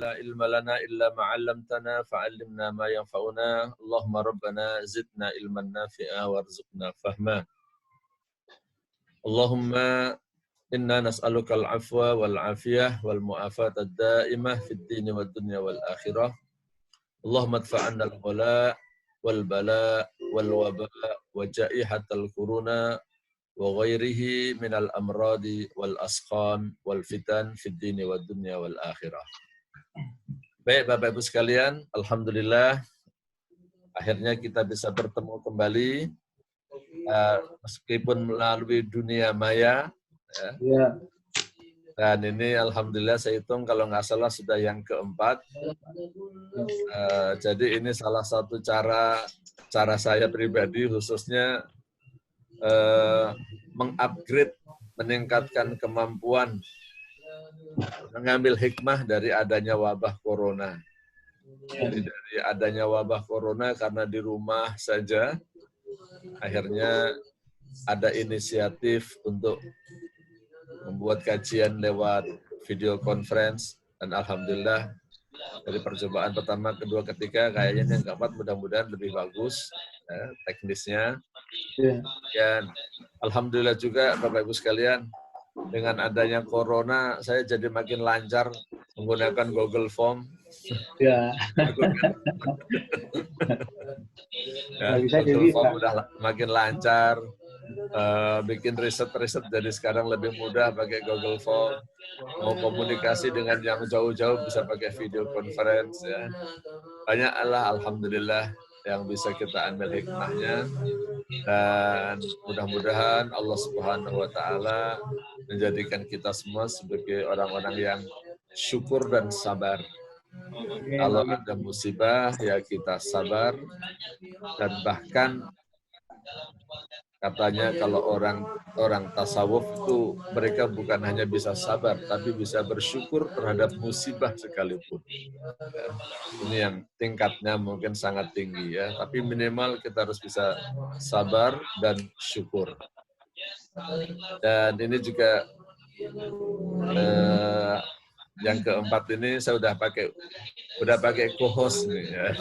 لا علم لنا إلا ما علمتنا فعلمنا ما ينفعنا اللهم ربنا زدنا علما نافعا وارزقنا فهما اللهم إنا نسألك العفو والعافية والمعافاة الدائمة في الدين والدنيا والآخرة اللهم ادفع عنا البلاء والبلاء والوباء وجائحة الكورونا وغيره من الأمراض والأسقام والفتن في الدين والدنيا والآخرة. Baik Bapak Ibu sekalian, Alhamdulillah akhirnya kita bisa bertemu kembali meskipun melalui dunia maya. Ya. Dan ini Alhamdulillah saya hitung kalau nggak salah sudah yang keempat. Jadi ini salah satu cara saya pribadi khususnya mengupgrade, meningkatkan kemampuan mengambil hikmah dari adanya wabah corona. Jadi dari adanya wabah corona karena di rumah saja, akhirnya ada inisiatif untuk membuat kajian lewat video conference dan Alhamdulillah dari percobaan pertama, kedua, ketiga kayaknya yang keempat mudah-mudahan lebih bagus ya, teknisnya. Dan Alhamdulillah juga Bapak Ibu sekalian, dengan adanya corona, saya jadi makin lancar menggunakan Google Form. Ya. Google Form udah makin lancar. Bikin riset jadi sekarang lebih mudah pakai Google Form. Mau komunikasi dengan yang jauh-jauh bisa pakai video conference. Ya. Banyaklah Alhamdulillah yang bisa kita ambil hikmahnya. Dan mudah-mudahan Allah Subhanahu wa Ta'ala menjadikan kita semua sebagai orang-orang yang syukur dan sabar. Kalau ada musibah, ya kita sabar. Dan bahkan katanya kalau orang tasawuf itu mereka bukan hanya bisa sabar, tapi bisa bersyukur terhadap musibah sekalipun. Ya, ini yang tingkatnya mungkin sangat tinggi ya, tapi minimal kita harus bisa sabar dan syukur. Dan ini juga yang keempat ini saya udah pakai co-host nih ya.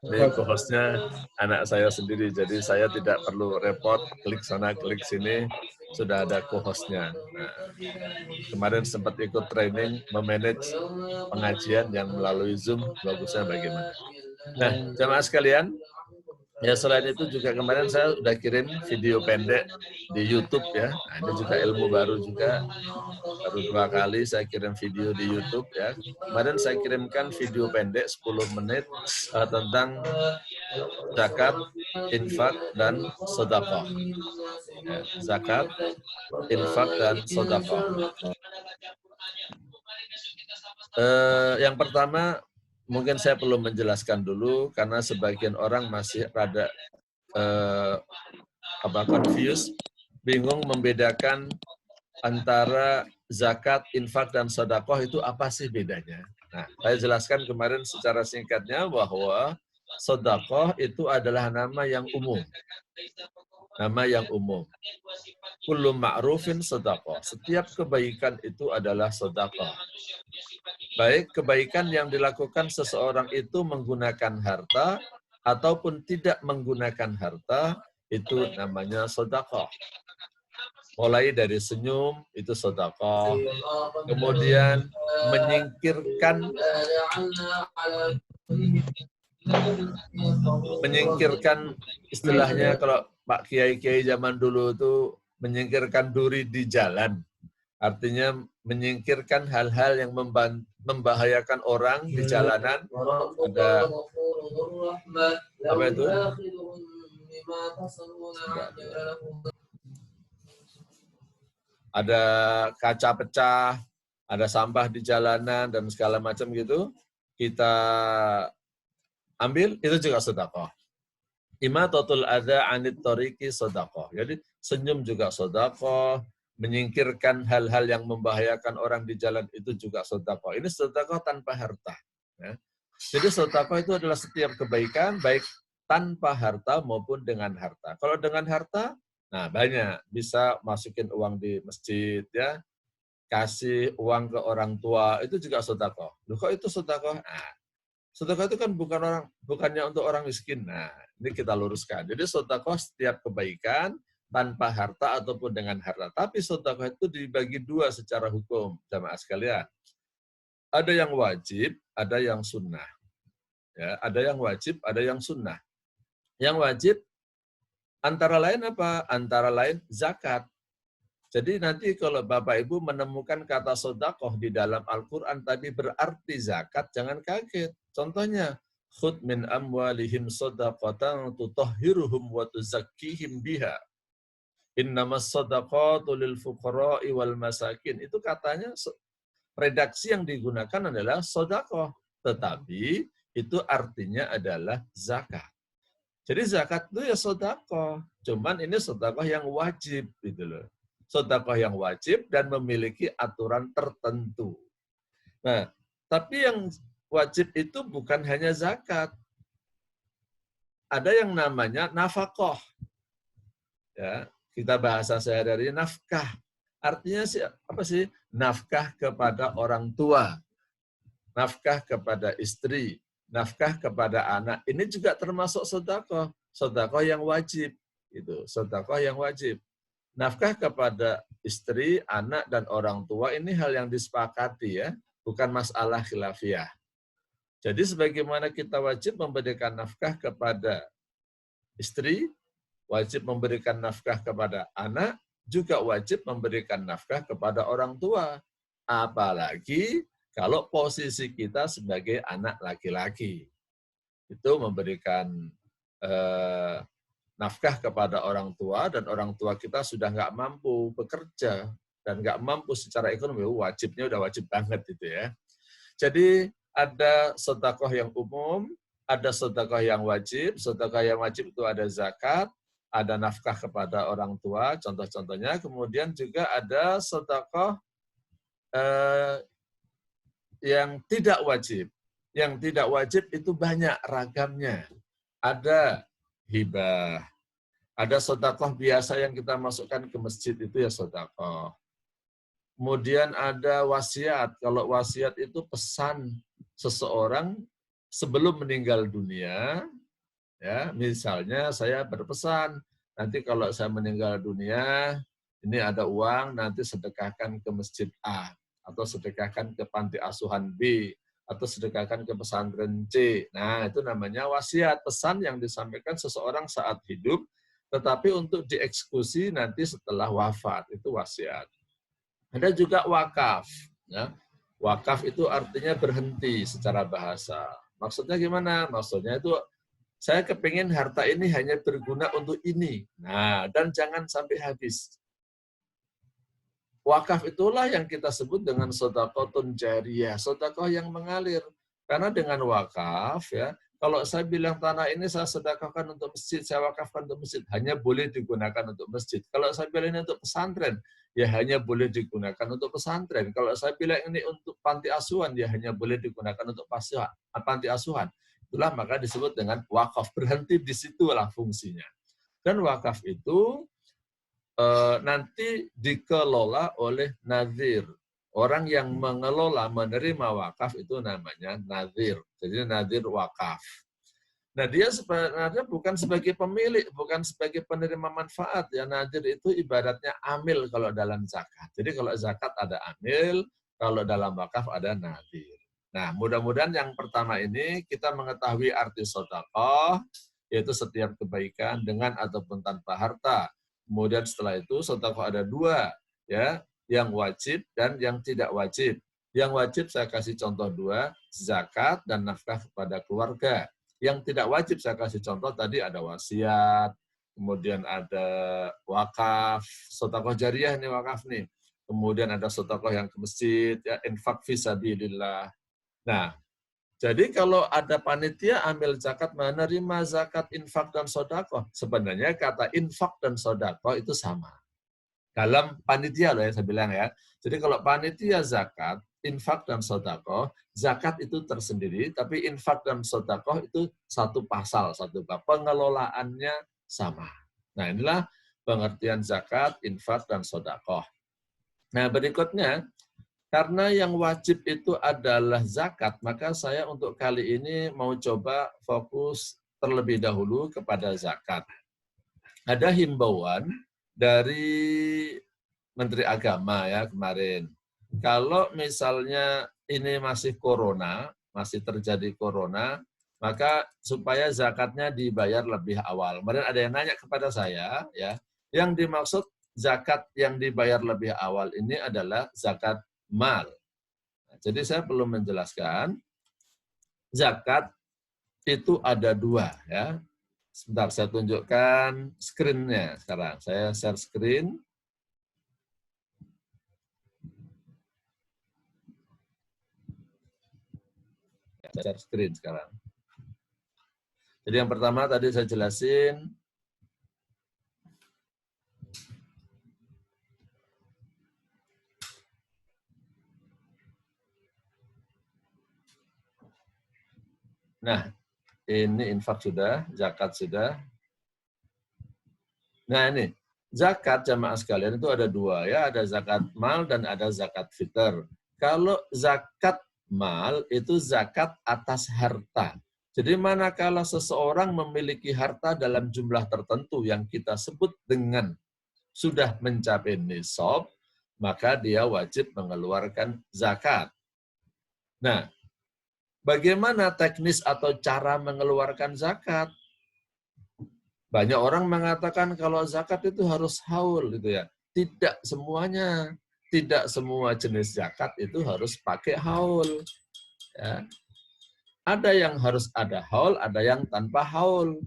Ini co-hostnya anak saya sendiri, jadi saya tidak perlu repot klik sana klik sini, sudah ada co-hostnya. Nah, kemarin sempat ikut training memanage pengajian yang melalui Zoom, bagusnya bagaimana. Nah, jamaah sekalian, ya selain itu juga kemarin saya udah kirim video pendek di YouTube ya. Nah, ini juga ilmu baru juga. Baru 2 kali saya kirim video di YouTube ya. Kemarin saya kirimkan video pendek 10 menit tentang zakat, infak, dan sedekah. Ya, zakat, infak, dan sedekah. Yang pertama, mungkin saya perlu menjelaskan dulu karena sebagian orang masih rada confused, bingung membedakan antara zakat, infak, dan sedekah itu apa sih bedanya. Nah, saya jelaskan kemarin secara singkatnya bahwa sedekah itu adalah nama yang umum. Nama yang umum. Kullu ma'rufin sedekah. Setiap kebaikan itu adalah sedekah. Baik kebaikan yang dilakukan seseorang itu menggunakan harta ataupun tidak menggunakan harta, itu namanya sedekah. Mulai dari senyum, itu sedekah. Kemudian menyingkirkan istilahnya kalau Pak Kiai-Kiai zaman dulu itu menyingkirkan duri di jalan. Artinya menyingkirkan hal-hal yang membahayakan orang di jalanan. Ada apa itu? Ada kaca pecah, ada sampah di jalanan, dan segala macam gitu, kita ambil, itu juga sedekah. Imatatul adza anit thariqi sedekah. Jadi senyum juga sedekah, menyingkirkan hal-hal yang membahayakan orang di jalan itu juga sedekah. Ini sedekah tanpa harta. Ya. Jadi sedekah itu adalah setiap kebaikan, baik tanpa harta maupun dengan harta. Kalau dengan harta, nah banyak, bisa masukin uang di masjid ya, kasih uang ke orang tua, itu juga sedekah. Loh kok itu sedekah? Nah, sedekah itu kan bukannya untuk orang miskin. Nah, ini kita luruskan. Jadi sedekah setiap kebaikan tanpa harta ataupun dengan harta. Tapi sedekah itu dibagi dua secara hukum, jamaah sekalian. Ada yang wajib, ada yang sunnah. Ya, ada yang wajib, ada yang sunnah. Yang wajib antara lain apa? Antara lain zakat. Jadi nanti kalau Bapak Ibu menemukan kata sedekah di dalam Al-Quran tapi berarti zakat, jangan kaget. Contohnya, khud min amwalihim shadaqatan tutahhiruhum wa tuzakkihim biha. Innamas shadaqatu lil fuqara'i wal masakin. Itu katanya redaksi yang digunakan adalah sedekah, tetapi itu artinya adalah zakat. Jadi zakat itu ya sedekah, cuman ini sedekah yang wajib gitu loh. Sedekah yang wajib dan memiliki aturan tertentu. Nah, tapi yang wajib itu bukan hanya zakat. Ada yang namanya nafkah. Ya, kita bahasa sehari-hari nafkah. Artinya sih apa sih? Nafkah kepada orang tua, nafkah kepada istri, nafkah kepada anak. Ini juga termasuk sedekah, sedekah yang wajib. Itu sedekah yang wajib. Nafkah kepada istri, anak, dan orang tua ini hal yang disepakati ya, bukan masalah khilafiyah. Jadi sebagaimana kita wajib memberikan nafkah kepada istri, wajib memberikan nafkah kepada anak, juga wajib memberikan nafkah kepada orang tua. Apalagi kalau posisi kita sebagai anak laki-laki. Itu memberikan nafkah kepada orang tua, dan orang tua kita sudah nggak mampu bekerja dan nggak mampu secara ekonomi, wajibnya udah wajib banget itu ya. Jadi ada sedekah yang umum, ada sedekah yang wajib. Sedekah yang wajib itu ada zakat, ada nafkah kepada orang tua, contoh-contohnya. Kemudian juga ada sedekah yang tidak wajib. Yang tidak wajib itu banyak ragamnya. Ada hibah, ada sedekah biasa yang kita masukkan ke masjid, itu ya sedekah. Kemudian ada wasiat. Kalau wasiat itu pesan seseorang sebelum meninggal dunia, ya, misalnya saya berpesan, nanti kalau saya meninggal dunia, ini ada uang, nanti sedekahkan ke masjid A, atau sedekahkan ke panti asuhan B, atau sedekahkan ke pesantren C. Nah, itu namanya wasiat, pesan yang disampaikan seseorang saat hidup, tetapi untuk dieksekusi nanti setelah wafat, itu wasiat. Ada juga wakaf. Ya. Wakaf itu artinya berhenti secara bahasa. Maksudnya gimana? Maksudnya itu saya kepingin harta ini hanya berguna untuk ini. Nah, dan jangan sampai habis. Wakaf itulah yang kita sebut dengan sedekahun jariyah, sedekah yang mengalir. Karena dengan wakaf, ya, kalau saya bilang tanah ini saya sedekahkan untuk masjid, saya wakafkan untuk masjid, hanya boleh digunakan untuk masjid. Kalau saya bilang ini untuk pesantren, ya hanya boleh digunakan untuk pesantren. Kalau saya bilang ini untuk panti asuhan, ya hanya boleh digunakan untuk panti asuhan. Itulah maka disebut dengan wakaf. Berhenti di situlah fungsinya. Dan wakaf itu nanti dikelola oleh nadhir. Orang yang mengelola, menerima wakaf itu namanya nadhir. Jadi nadhir wakaf. Nah, dia sebenarnya bukan sebagai pemilik, bukan sebagai penerima manfaat. Ya, nadhir itu ibaratnya amil kalau dalam zakat. Jadi kalau zakat ada amil, kalau dalam wakaf ada nadhir. Nah, mudah-mudahan yang pertama ini kita mengetahui arti sedekah, yaitu setiap kebaikan dengan ataupun tanpa harta. Kemudian setelah itu sedekah ada dua, ya, yang wajib dan yang tidak wajib. Yang wajib saya kasih contoh dua, zakat dan nafkah kepada keluarga. Yang tidak wajib saya kasih contoh tadi ada wasiat, kemudian ada wakaf, sedekah jariyah nih wakaf nih. Kemudian ada sedekah yang ke masjid, ya, infak fisabilillah. Nah, jadi kalau ada panitia ambil zakat, menerima zakat, infak, dan sedekah, sebenarnya kata infak dan sedekah itu sama. Dalam panitia loh ya saya bilang ya. Jadi kalau panitia zakat, infak, dan sedekah, zakat itu tersendiri, tapi infak dan sedekah itu satu pasal, satu bab. Pengelolaannya sama. Nah inilah pengertian zakat, infak, dan sedekah. Nah berikutnya, Karena yang wajib itu adalah zakat, maka saya untuk kali ini mau coba fokus terlebih dahulu kepada zakat. Ada himbauan dari Menteri Agama ya kemarin. Kalau misalnya ini masih corona, masih terjadi corona, maka supaya zakatnya dibayar lebih awal. Kemarin ada yang nanya kepada saya, ya, yang dimaksud zakat yang dibayar lebih awal ini adalah zakat mal. Jadi saya perlu menjelaskan, zakat itu ada dua, ya. Sebentar, saya tunjukkan screen-nya sekarang. Saya share screen. Share screen sekarang. Jadi yang pertama tadi saya jelasin, nah ini infak sudah, zakat sudah. Nah ini, zakat jamaah sekalian itu ada dua ya, ada zakat mal dan ada zakat fitr. Kalau zakat mal itu zakat atas harta. Jadi manakala seseorang memiliki harta dalam jumlah tertentu yang kita sebut dengan sudah mencapai nisab, maka dia wajib mengeluarkan zakat. Nah, bagaimana teknis atau cara mengeluarkan zakat? Banyak orang mengatakan kalau zakat itu harus haul gitu ya. Tidak semuanya. Tidak semua jenis zakat itu harus pakai haul. Ya. Ada yang harus ada haul, ada yang tanpa haul.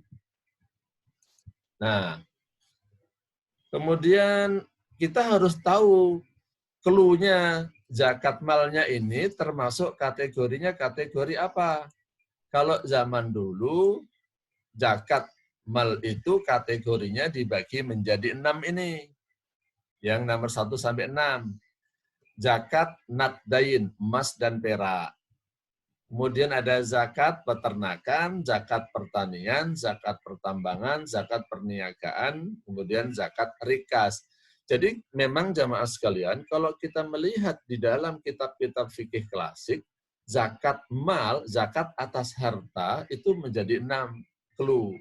Nah, kemudian kita harus tahu clue-nya zakat malnya ini termasuk kategorinya kategori apa. Kalau zaman dulu, zakat mal itu kategorinya dibagi menjadi 6 ini. Yang nomor 1 sampai 6. Zakat nakdain, emas dan perak. Kemudian ada zakat peternakan, zakat pertanian, zakat pertambangan, zakat perniagaan, kemudian zakat rikas. Jadi memang jamaah sekalian, kalau kita melihat di dalam kitab-kitab fikih klasik, zakat mal, zakat atas harta itu menjadi 6 clue.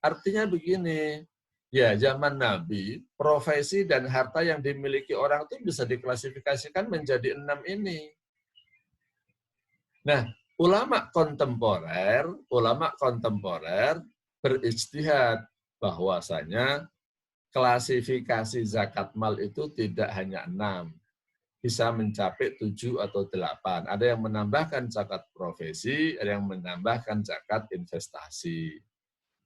Artinya begini, ya zaman Nabi, profesi dan harta yang dimiliki orang itu bisa diklasifikasikan menjadi 6 ini. Nah, ulama kontemporer berijtihad bahwasanya klasifikasi zakat mal itu tidak hanya 6, bisa mencapai 7 atau 8. Ada yang menambahkan zakat profesi, ada yang menambahkan zakat investasi.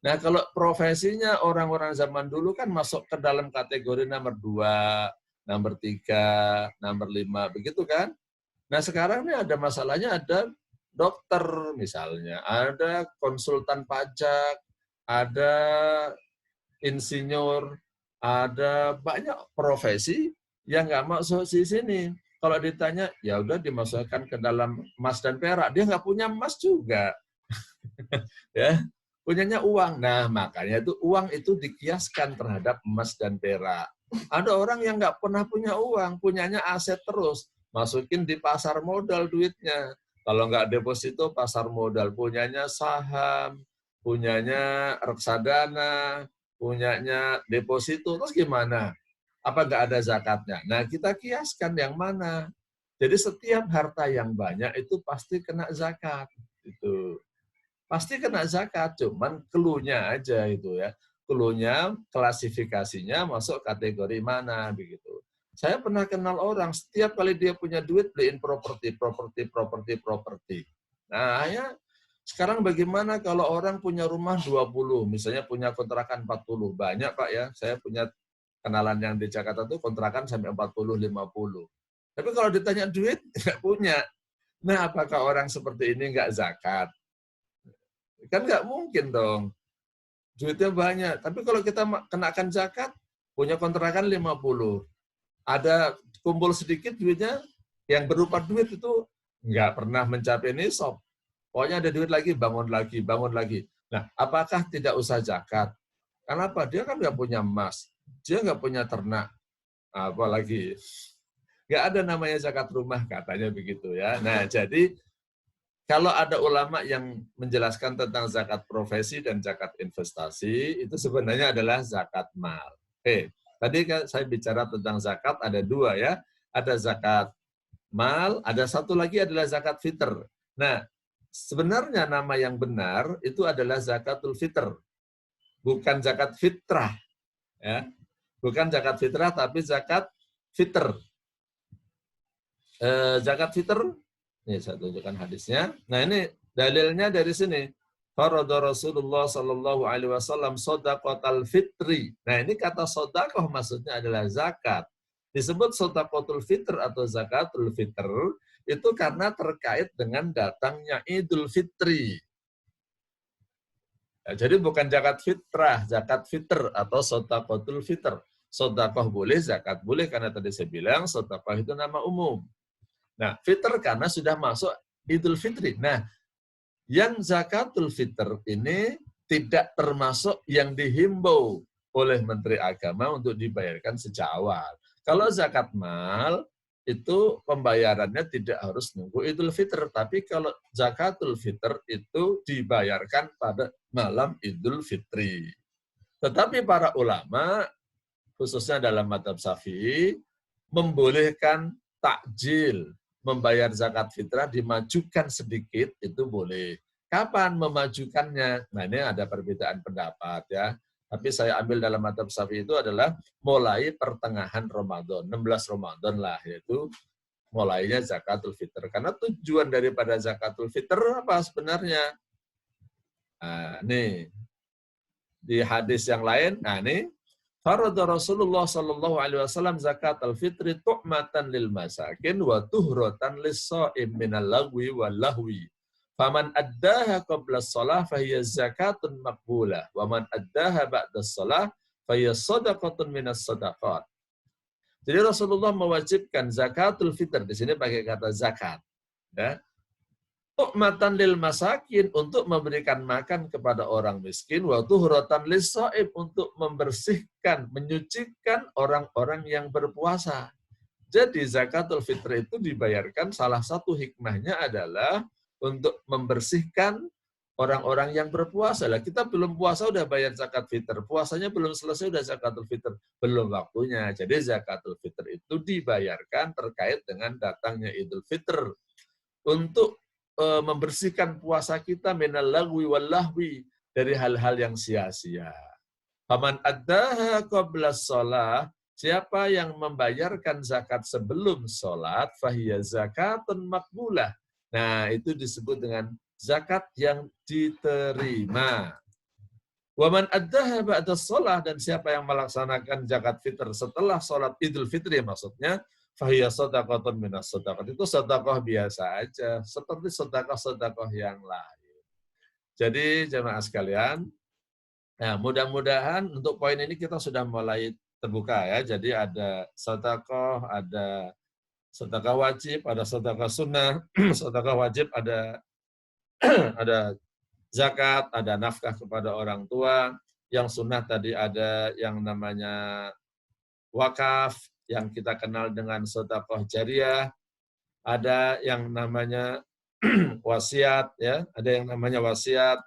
Nah, kalau profesinya orang-orang zaman dulu kan masuk ke dalam kategori nomor 2, nomor 3, nomor 5, begitu kan? Nah, sekarang ini ada masalahnya, ada dokter misalnya, ada konsultan pajak, ada insinyur, ada banyak profesi yang nggak masuk di sini. Kalau ditanya, ya udah dimasukkan ke dalam emas dan perak. Dia nggak punya emas juga. Ya, punyanya uang. Nah, makanya itu uang itu dikiaskan terhadap emas dan perak. Ada orang yang nggak pernah punya uang, punyanya aset terus. Masukin di pasar modal duitnya. Kalau nggak deposito, pasar modal. Punyanya saham, punyanya reksadana, punyanya deposito. Terus gimana? Apa nggak ada zakatnya? Nah, kita kiaskan yang mana. Jadi setiap harta yang banyak itu pasti kena zakat. Itu pasti kena zakat, cuman clue-nya aja itu ya. Clue-nya, klasifikasinya masuk kategori mana begitu. Saya pernah kenal orang, setiap kali dia punya duit beliin properti. Nah, ya sekarang bagaimana kalau orang punya rumah 20, misalnya punya kontrakan 40, banyak Pak ya. Saya punya kenalan yang di Jakarta tuh kontrakan sampai 40, 50. Tapi kalau ditanya duit, nggak punya. Nah, apakah orang seperti ini nggak zakat? Kan nggak mungkin dong. Duitnya banyak. Tapi kalau kita kenakan zakat, punya kontrakan 50. Ada kumpul sedikit duitnya, yang berupa duit itu nggak pernah mencapai nisab. Pokoknya ada duit lagi, bangun lagi, bangun lagi. Nah, apakah tidak usah zakat? Kenapa? Dia kan nggak punya emas. Dia nggak punya ternak. Apalagi nggak ada namanya zakat rumah, katanya begitu ya. Nah, jadi kalau ada ulama yang menjelaskan tentang zakat profesi dan zakat investasi, itu sebenarnya adalah zakat mal. Oke, tadi kan saya bicara tentang zakat ada dua ya. Ada zakat mal, ada satu lagi adalah zakat fitr. Nah, sebenarnya nama yang benar itu adalah zakatul fitr, bukan zakat fitrah. Ya. Bukan zakat fitrah, tapi zakat fitr. Zakat fitr, ini saya tunjukkan hadisnya. Nah ini dalilnya dari sini. Farada Rasulullah Sallallahu Alaihi Wasallam sodaqatal fitri. Nah ini kata sodakoh maksudnya adalah zakat. Disebut sodakotul fitr atau zakatul fitr itu karena terkait dengan datangnya Idul Fitri. Ya, jadi bukan zakat fitrah, zakat fitr atau sodakotul fitr. Sodakoh boleh, zakat boleh karena tadi saya bilang sodakoh itu nama umum. Nah, fitr karena sudah masuk Idul Fitri. Nah, yang zakatul fitr ini tidak termasuk yang dihimbau oleh Menteri Agama untuk dibayarkan sejak awal. Kalau zakat mal, itu pembayarannya tidak harus nunggu Idul Fitr. Tapi kalau zakatul fitr itu dibayarkan pada malam Idul Fitri. Tetapi para ulama, khususnya dalam mazhab Syafi'i, membolehkan takjil, membayar zakat fitrah dimajukan sedikit, itu boleh. Kapan memajukannya? Nah ini ada perbedaan pendapat ya. Tapi saya ambil dalam mazhab Syafi'i itu adalah mulai pertengahan Ramadan, 16 Ramadan lah, yaitu mulainya zakatul fitr. Karena tujuan daripada zakatul fitr apa sebenarnya? Nah, nih di hadis yang lain, nah nih farada Rasulullah sallallahu alaihi wasallam zakat al-fitri tu'matan lil masakin wa tuhratan lis-shaim minal lagwi wal lahwi. Faman addaha qabla shalah fahiya zakatun maqbulah wa man addaha ba'da shalah fahiya shadaqatun minas shadaqat. Jadi Rasulullah mewajibkan zakatul fitr, di sini pakai kata zakat, ya. Tu'matan lil masakin, untuk memberikan makan kepada orang miskin, wa tuhratan lis-shaim, untuk membersihkan, menyucikan orang-orang yang berpuasa. Jadi zakatul fitr itu dibayarkan, salah satu hikmahnya adalah untuk membersihkan orang-orang yang berpuasa. Lah kita belum puasa udah bayar zakat fitr, puasanya belum selesai udah zakatul fitr, belum waktunya. Jadi zakatul fitr itu dibayarkan terkait dengan datangnya Idul Fitr untuk membersihkan puasa kita minal lagwi wal lahwi, dari hal-hal yang sia-sia. Faman addaha qabla shalah, siapa yang membayarkan zakat sebelum sholat, fahiya zakatun makbulah. Nah, itu disebut dengan zakat yang diterima. Waman addaha ba'da shalah, dan siapa yang melaksanakan zakat fitr setelah sholat Idul Fitri maksudnya, fahiyya shadaqatun minas shadaqat, itu sedekah biasa aja, seperti sedekah-sedekah yang lain. Jadi jemaah sekalian, nah mudah-mudahan untuk poin ini kita sudah mulai terbuka ya. Jadi ada sedekah, ada sedekah wajib, ada sedekah sunnah, sedekah wajib ada ada zakat, ada nafkah kepada orang tua, yang sunnah tadi ada yang namanya wakaf, yang kita kenal dengan sedekah jariah, ada yang namanya wasiat, ya, ada yang namanya wasiat.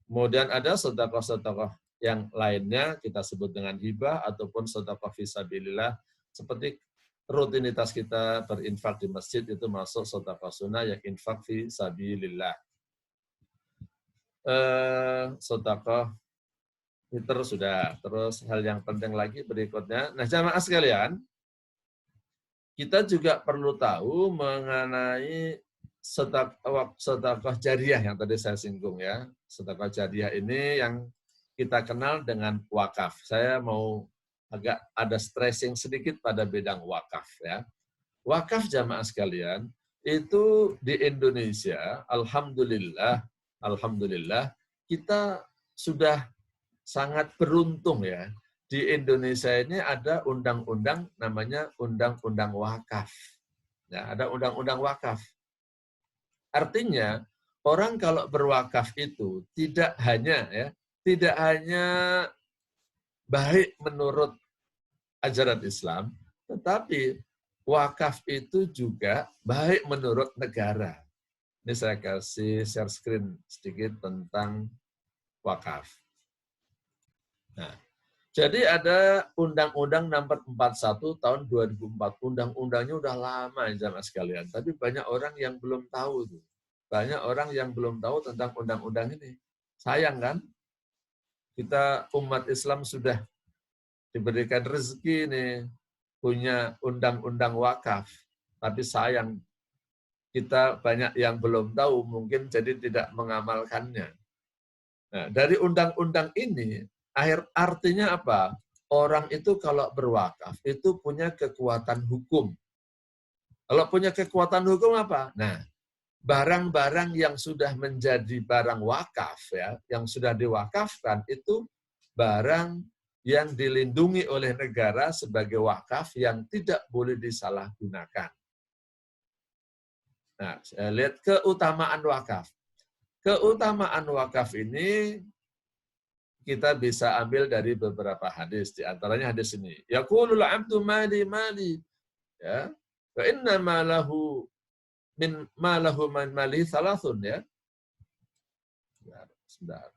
Kemudian ada sedekah-sedekah yang lainnya kita sebut dengan hibah ataupun sedekah fisabilillah, seperti rutinitas kita berinfak di masjid itu masuk sedekah sunnah, yang infak fisabilillah. Sedekah fitr sudah. Terus hal yang penting lagi berikutnya. Nah, jamaah sekalian, kita juga perlu tahu mengenai sedekah jariah yang tadi saya singgung ya. Sedekah jariah ini yang kita kenal dengan wakaf. Saya mau agak ada stressing sedikit pada bidang wakaf ya. Wakaf jamaah sekalian, itu di Indonesia, alhamdulillah kita sudah sangat beruntung ya. Di Indonesia ini ada undang-undang namanya Undang-Undang Wakaf. Ya, ada Undang-Undang Wakaf. Artinya orang kalau berwakaf itu tidak hanya baik menurut ajaran Islam, tetapi wakaf itu juga baik menurut negara. Ini saya kasih share screen sedikit tentang wakaf. Nah, jadi ada Undang-Undang Nomor 41 tahun 2004. Undang-undangnya udah lama jamaah sekalian, tapi banyak orang yang belum tahu tuh. Banyak orang yang belum tahu tentang undang-undang ini. Sayang kan? Kita umat Islam sudah diberikan rezeki nih, punya undang-undang wakaf. Tapi sayang, kita banyak yang belum tahu, mungkin jadi tidak mengamalkannya. Nah, dari undang-undang ini, artinya apa? Orang itu kalau berwakaf, itu punya kekuatan hukum. Kalau punya kekuatan hukum apa? Nah, barang-barang yang sudah menjadi barang wakaf, ya, yang sudah diwakafkan, itu barang yang dilindungi oleh negara sebagai wakaf yang tidak boleh disalahgunakan. Nah, saya lihat keutamaan wakaf. Keutamaan wakaf ini kita bisa ambil dari beberapa hadis. Di antaranya hadis ini. Yaqulul abdu mali mali. Ya. Wa inna ma lahu min mali salasun, ya. Sebentar.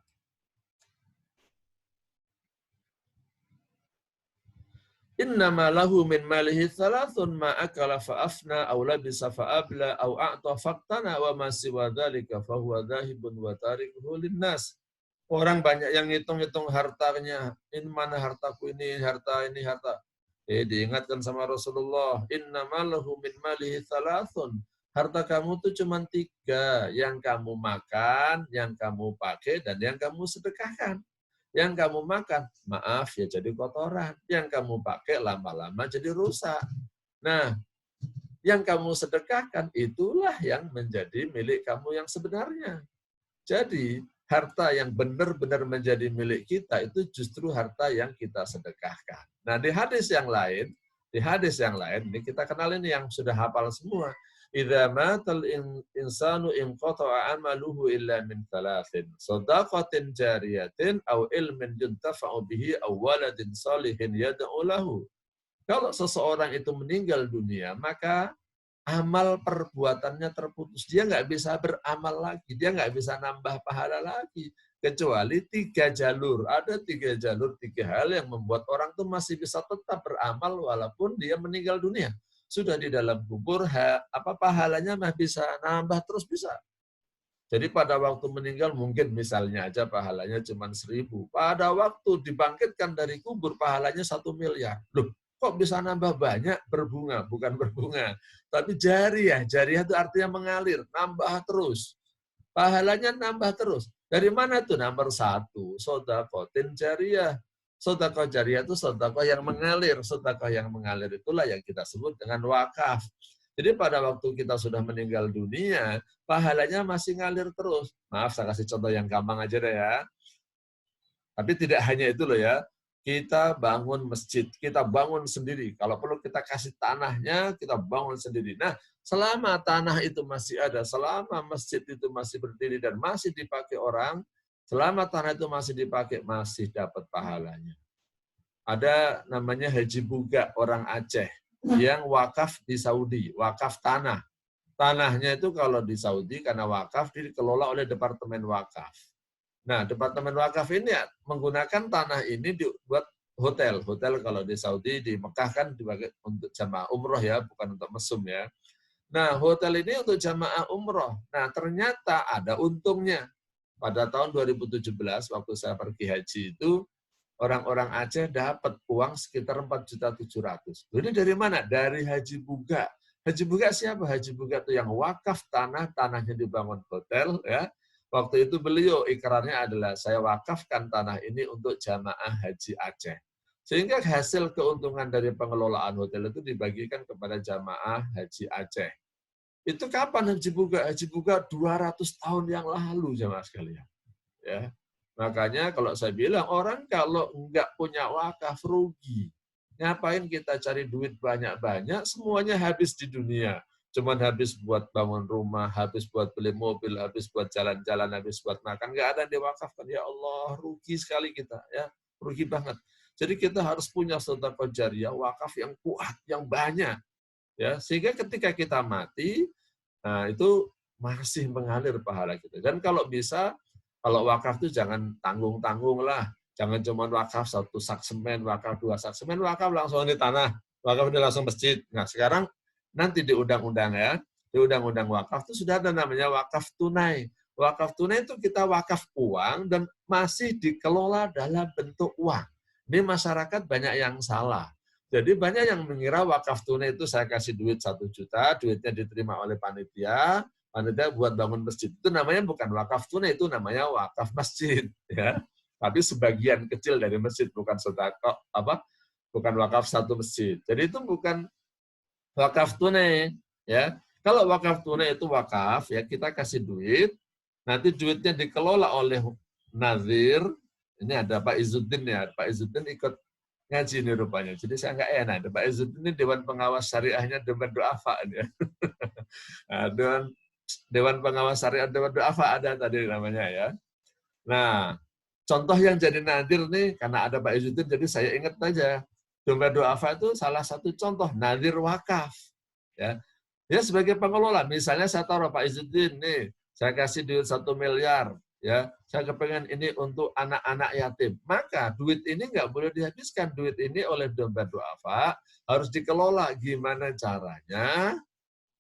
Innama lahu min malihi thalathun ma akala fa'afna aw labisa fa'abla aw a'ta faqtana wa ma siwa dzalika fa huwa dzahibun wa tarikuhu linnas. Orang banyak yang ngitung-ngitung hartanya, ini mana hartaku ini, harta ini, harta. Diingatkan sama Rasulullah, innama lahu min malihi thalathun. Harta kamu tuh cuma 3, yang kamu makan, yang kamu pakai, dan yang kamu sedekahkan. Yang kamu makan, maaf ya jadi kotoran. Yang kamu pakai lama-lama jadi rusak. Nah, yang kamu sedekahkan itulah yang menjadi milik kamu yang sebenarnya. Jadi, harta yang benar-benar menjadi milik kita itu justru harta yang kita sedekahkan. Nah, di hadis yang lain, ini kita kenal ini yang sudah hafal semua. Idza matal insanu inqata'a amaluhu illa min thalathin. Shadaqatin jariyatin aw ilmin yuntafa'u bihi aw waladin salihin yad'u lahu. Kalau seseorang itu meninggal dunia, maka amal perbuatannya terputus. Dia nggak bisa beramal lagi. Dia nggak bisa nambah pahala lagi. Kecuali 3 jalur. Ada 3 jalur, 3 hal yang membuat orang itu masih bisa tetap beramal walaupun dia meninggal dunia. Sudah di dalam kubur, pahalanya mah bisa nambah terus bisa. Jadi pada waktu meninggal mungkin misalnya aja pahalanya cuma 1.000. Pada waktu dibangkitkan dari kubur pahalanya 1 miliar. Loh, kok bisa nambah banyak? Berbunga, bukan berbunga. Tapi jariah. Jariah itu artinya mengalir, nambah terus. Pahalanya nambah terus. Dari mana tuh? Nomor 1, shadaqatin jariyah. Sedekah jariah itu sedekah yang mengalir. Sedekah yang mengalir itulah yang kita sebut dengan wakaf. Jadi pada waktu kita sudah meninggal dunia, pahalanya masih ngalir terus. Maaf, saya kasih contoh yang gampang aja deh ya. Tapi tidak hanya itu loh ya. Kita bangun masjid, kita bangun sendiri. Kalau perlu kita kasih tanahnya, kita bangun sendiri. Nah, selama tanah itu masih ada, selama masjid itu masih berdiri dan masih dipakai orang, selama tanah itu masih dipakai, masih dapat pahalanya. Ada namanya Haji Buga, orang Aceh, yang wakaf di Saudi, wakaf tanah. Tanahnya itu kalau di Saudi, karena wakaf, dikelola oleh Departemen Wakaf. Nah, Departemen Wakaf ini menggunakan tanah ini buat hotel. Hotel kalau di Saudi, di Mekah kan dipakai untuk jamaah umroh ya, bukan untuk mesum ya. Nah, hotel ini untuk jamaah umroh. Nah, ternyata ada untungnya. Pada tahun 2017, waktu saya pergi haji itu, orang-orang Aceh dapat uang sekitar 4.700.000. Ini dari mana? Dari Haji Buga. Haji Buga siapa? Haji Buga itu yang wakaf tanahnya dibangun hotel ya. Waktu itu beliau ikrarnya adalah saya wakafkan tanah ini untuk jamaah haji Aceh. Sehingga hasil keuntungan dari pengelolaan hotel itu dibagikan kepada jamaah haji Aceh. Itu kapan Haji Buga? Haji Buga 200 tahun yang lalu jamaah sekalian. Ya. Makanya kalau saya bilang orang kalau nggak punya wakaf rugi. Ngapain kita cari duit banyak-banyak, semuanya habis di dunia. Cuman habis buat bangun rumah, habis buat beli mobil, habis buat jalan-jalan, habis buat makan. Nggak ada yang diwakafkan. Ya Allah, rugi sekali kita. Ya, rugi banget. Jadi kita harus punya sedekah jariah, wakaf yang kuat, yang banyak. Ya, sehingga ketika kita mati, nah itu masih mengalir pahala kita. Dan kalau bisa, kalau wakaf itu jangan tanggung-tanggung lah. Jangan cuma wakaf 1 sak semen, wakaf 2 sak semen, wakaf langsung di tanah, wakaf ini langsung masjid. Nah sekarang nanti di undang-undang ya, di undang-undang wakaf itu sudah ada namanya wakaf tunai. Wakaf tunai itu kita wakaf uang dan masih dikelola dalam bentuk uang. Ini masyarakat banyak yang salah. Jadi banyak yang mengira wakaf tunai itu saya kasih duit 1 juta, duitnya diterima oleh panitia buat bangun masjid. Itu namanya bukan wakaf tunai, itu namanya wakaf masjid. Ya. Tapi sebagian kecil dari masjid, bukan sedekah, bukan wakaf satu masjid. Jadi itu bukan wakaf tunai. Ya. Kalau wakaf tunai itu wakaf, ya kita kasih duit, nanti duitnya dikelola oleh nazir. Ini ada Pak Izzuddin ya, Pak Izzuddin ikut ngaji ini rupanya. Jadi saya nggak enak. Pak Izzuddin ini Dewan Pengawas Syariahnya Dewan Du'afa. Nah, Dewan Pengawas Syariah Dewan Du'afa ada tadi namanya ya. Nah, contoh yang jadi nadir nih, karena ada Pak Izzuddin, jadi saya ingat aja. Dewan Du'afa itu salah satu contoh nadir wakaf. Ya, ya sebagai pengelola, misalnya saya taruh Pak Izzuddin nih, saya kasih duit 1 miliar, ya, saya kepengen ini untuk anak-anak yatim. Maka duit ini nggak boleh dihabiskan. Duit ini oleh Dewan Du'afa harus dikelola. Gimana caranya?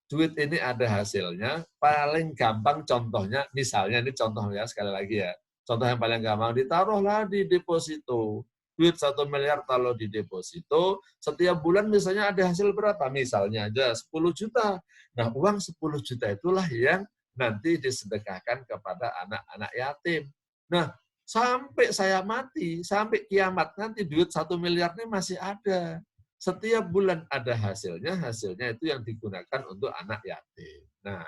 Duit ini ada hasilnya. Paling gampang contohnya, misalnya ini contohnya sekali lagi ya. Contoh yang paling gampang, ditaruhlah di deposito. Duit 1 miliar kalau di deposito, setiap bulan misalnya ada hasil berapa? Misalnya aja 10 juta. Nah, uang 10 juta itulah yang nanti disedekahkan kepada anak-anak yatim. Nah, sampai saya mati, sampai kiamat nanti duit 1 miliar ini masih ada. Setiap bulan ada hasilnya itu yang digunakan untuk anak yatim. Nah,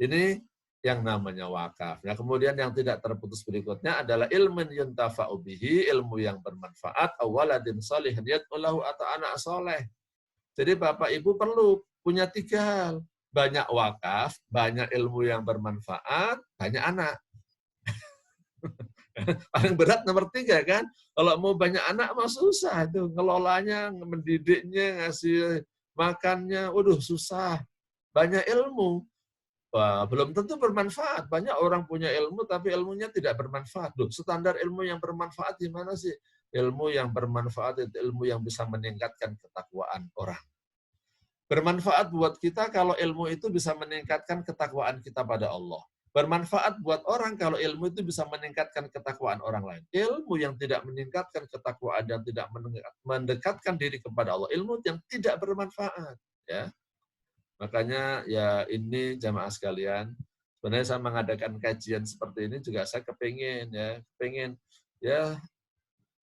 ini yang namanya wakaf. Nah, kemudian yang tidak terputus berikutnya adalah ilmun yuntafa'u bihi, ilmu yang bermanfaat, awaladin sholihin yad'ulahu atau anak soleh. Jadi Bapak Ibu perlu punya 3 hal. Banyak wakaf, banyak ilmu yang bermanfaat, banyak anak. Paling berat nomor 3 kan. Kalau mau banyak anak mah susah itu, ngelolanya, mendidiknya, ngasih makannya, waduh susah. Banyak ilmu, wah, belum tentu bermanfaat. Banyak orang punya ilmu tapi ilmunya tidak bermanfaat. Loh, standar ilmu yang bermanfaat di mana sih? Ilmu yang bermanfaat itu ilmu yang bisa meningkatkan ketakwaan orang. Bermanfaat buat kita kalau ilmu itu bisa meningkatkan ketakwaan kita pada Allah. Bermanfaat buat orang kalau ilmu itu bisa meningkatkan ketakwaan orang lain. Ilmu yang tidak meningkatkan ketakwaan dan tidak mendekatkan diri kepada Allah, ilmu yang tidak bermanfaat. Ya, makanya ya ini jamaah sekalian, sebenarnya saya mengadakan kajian seperti ini juga saya kepingin ya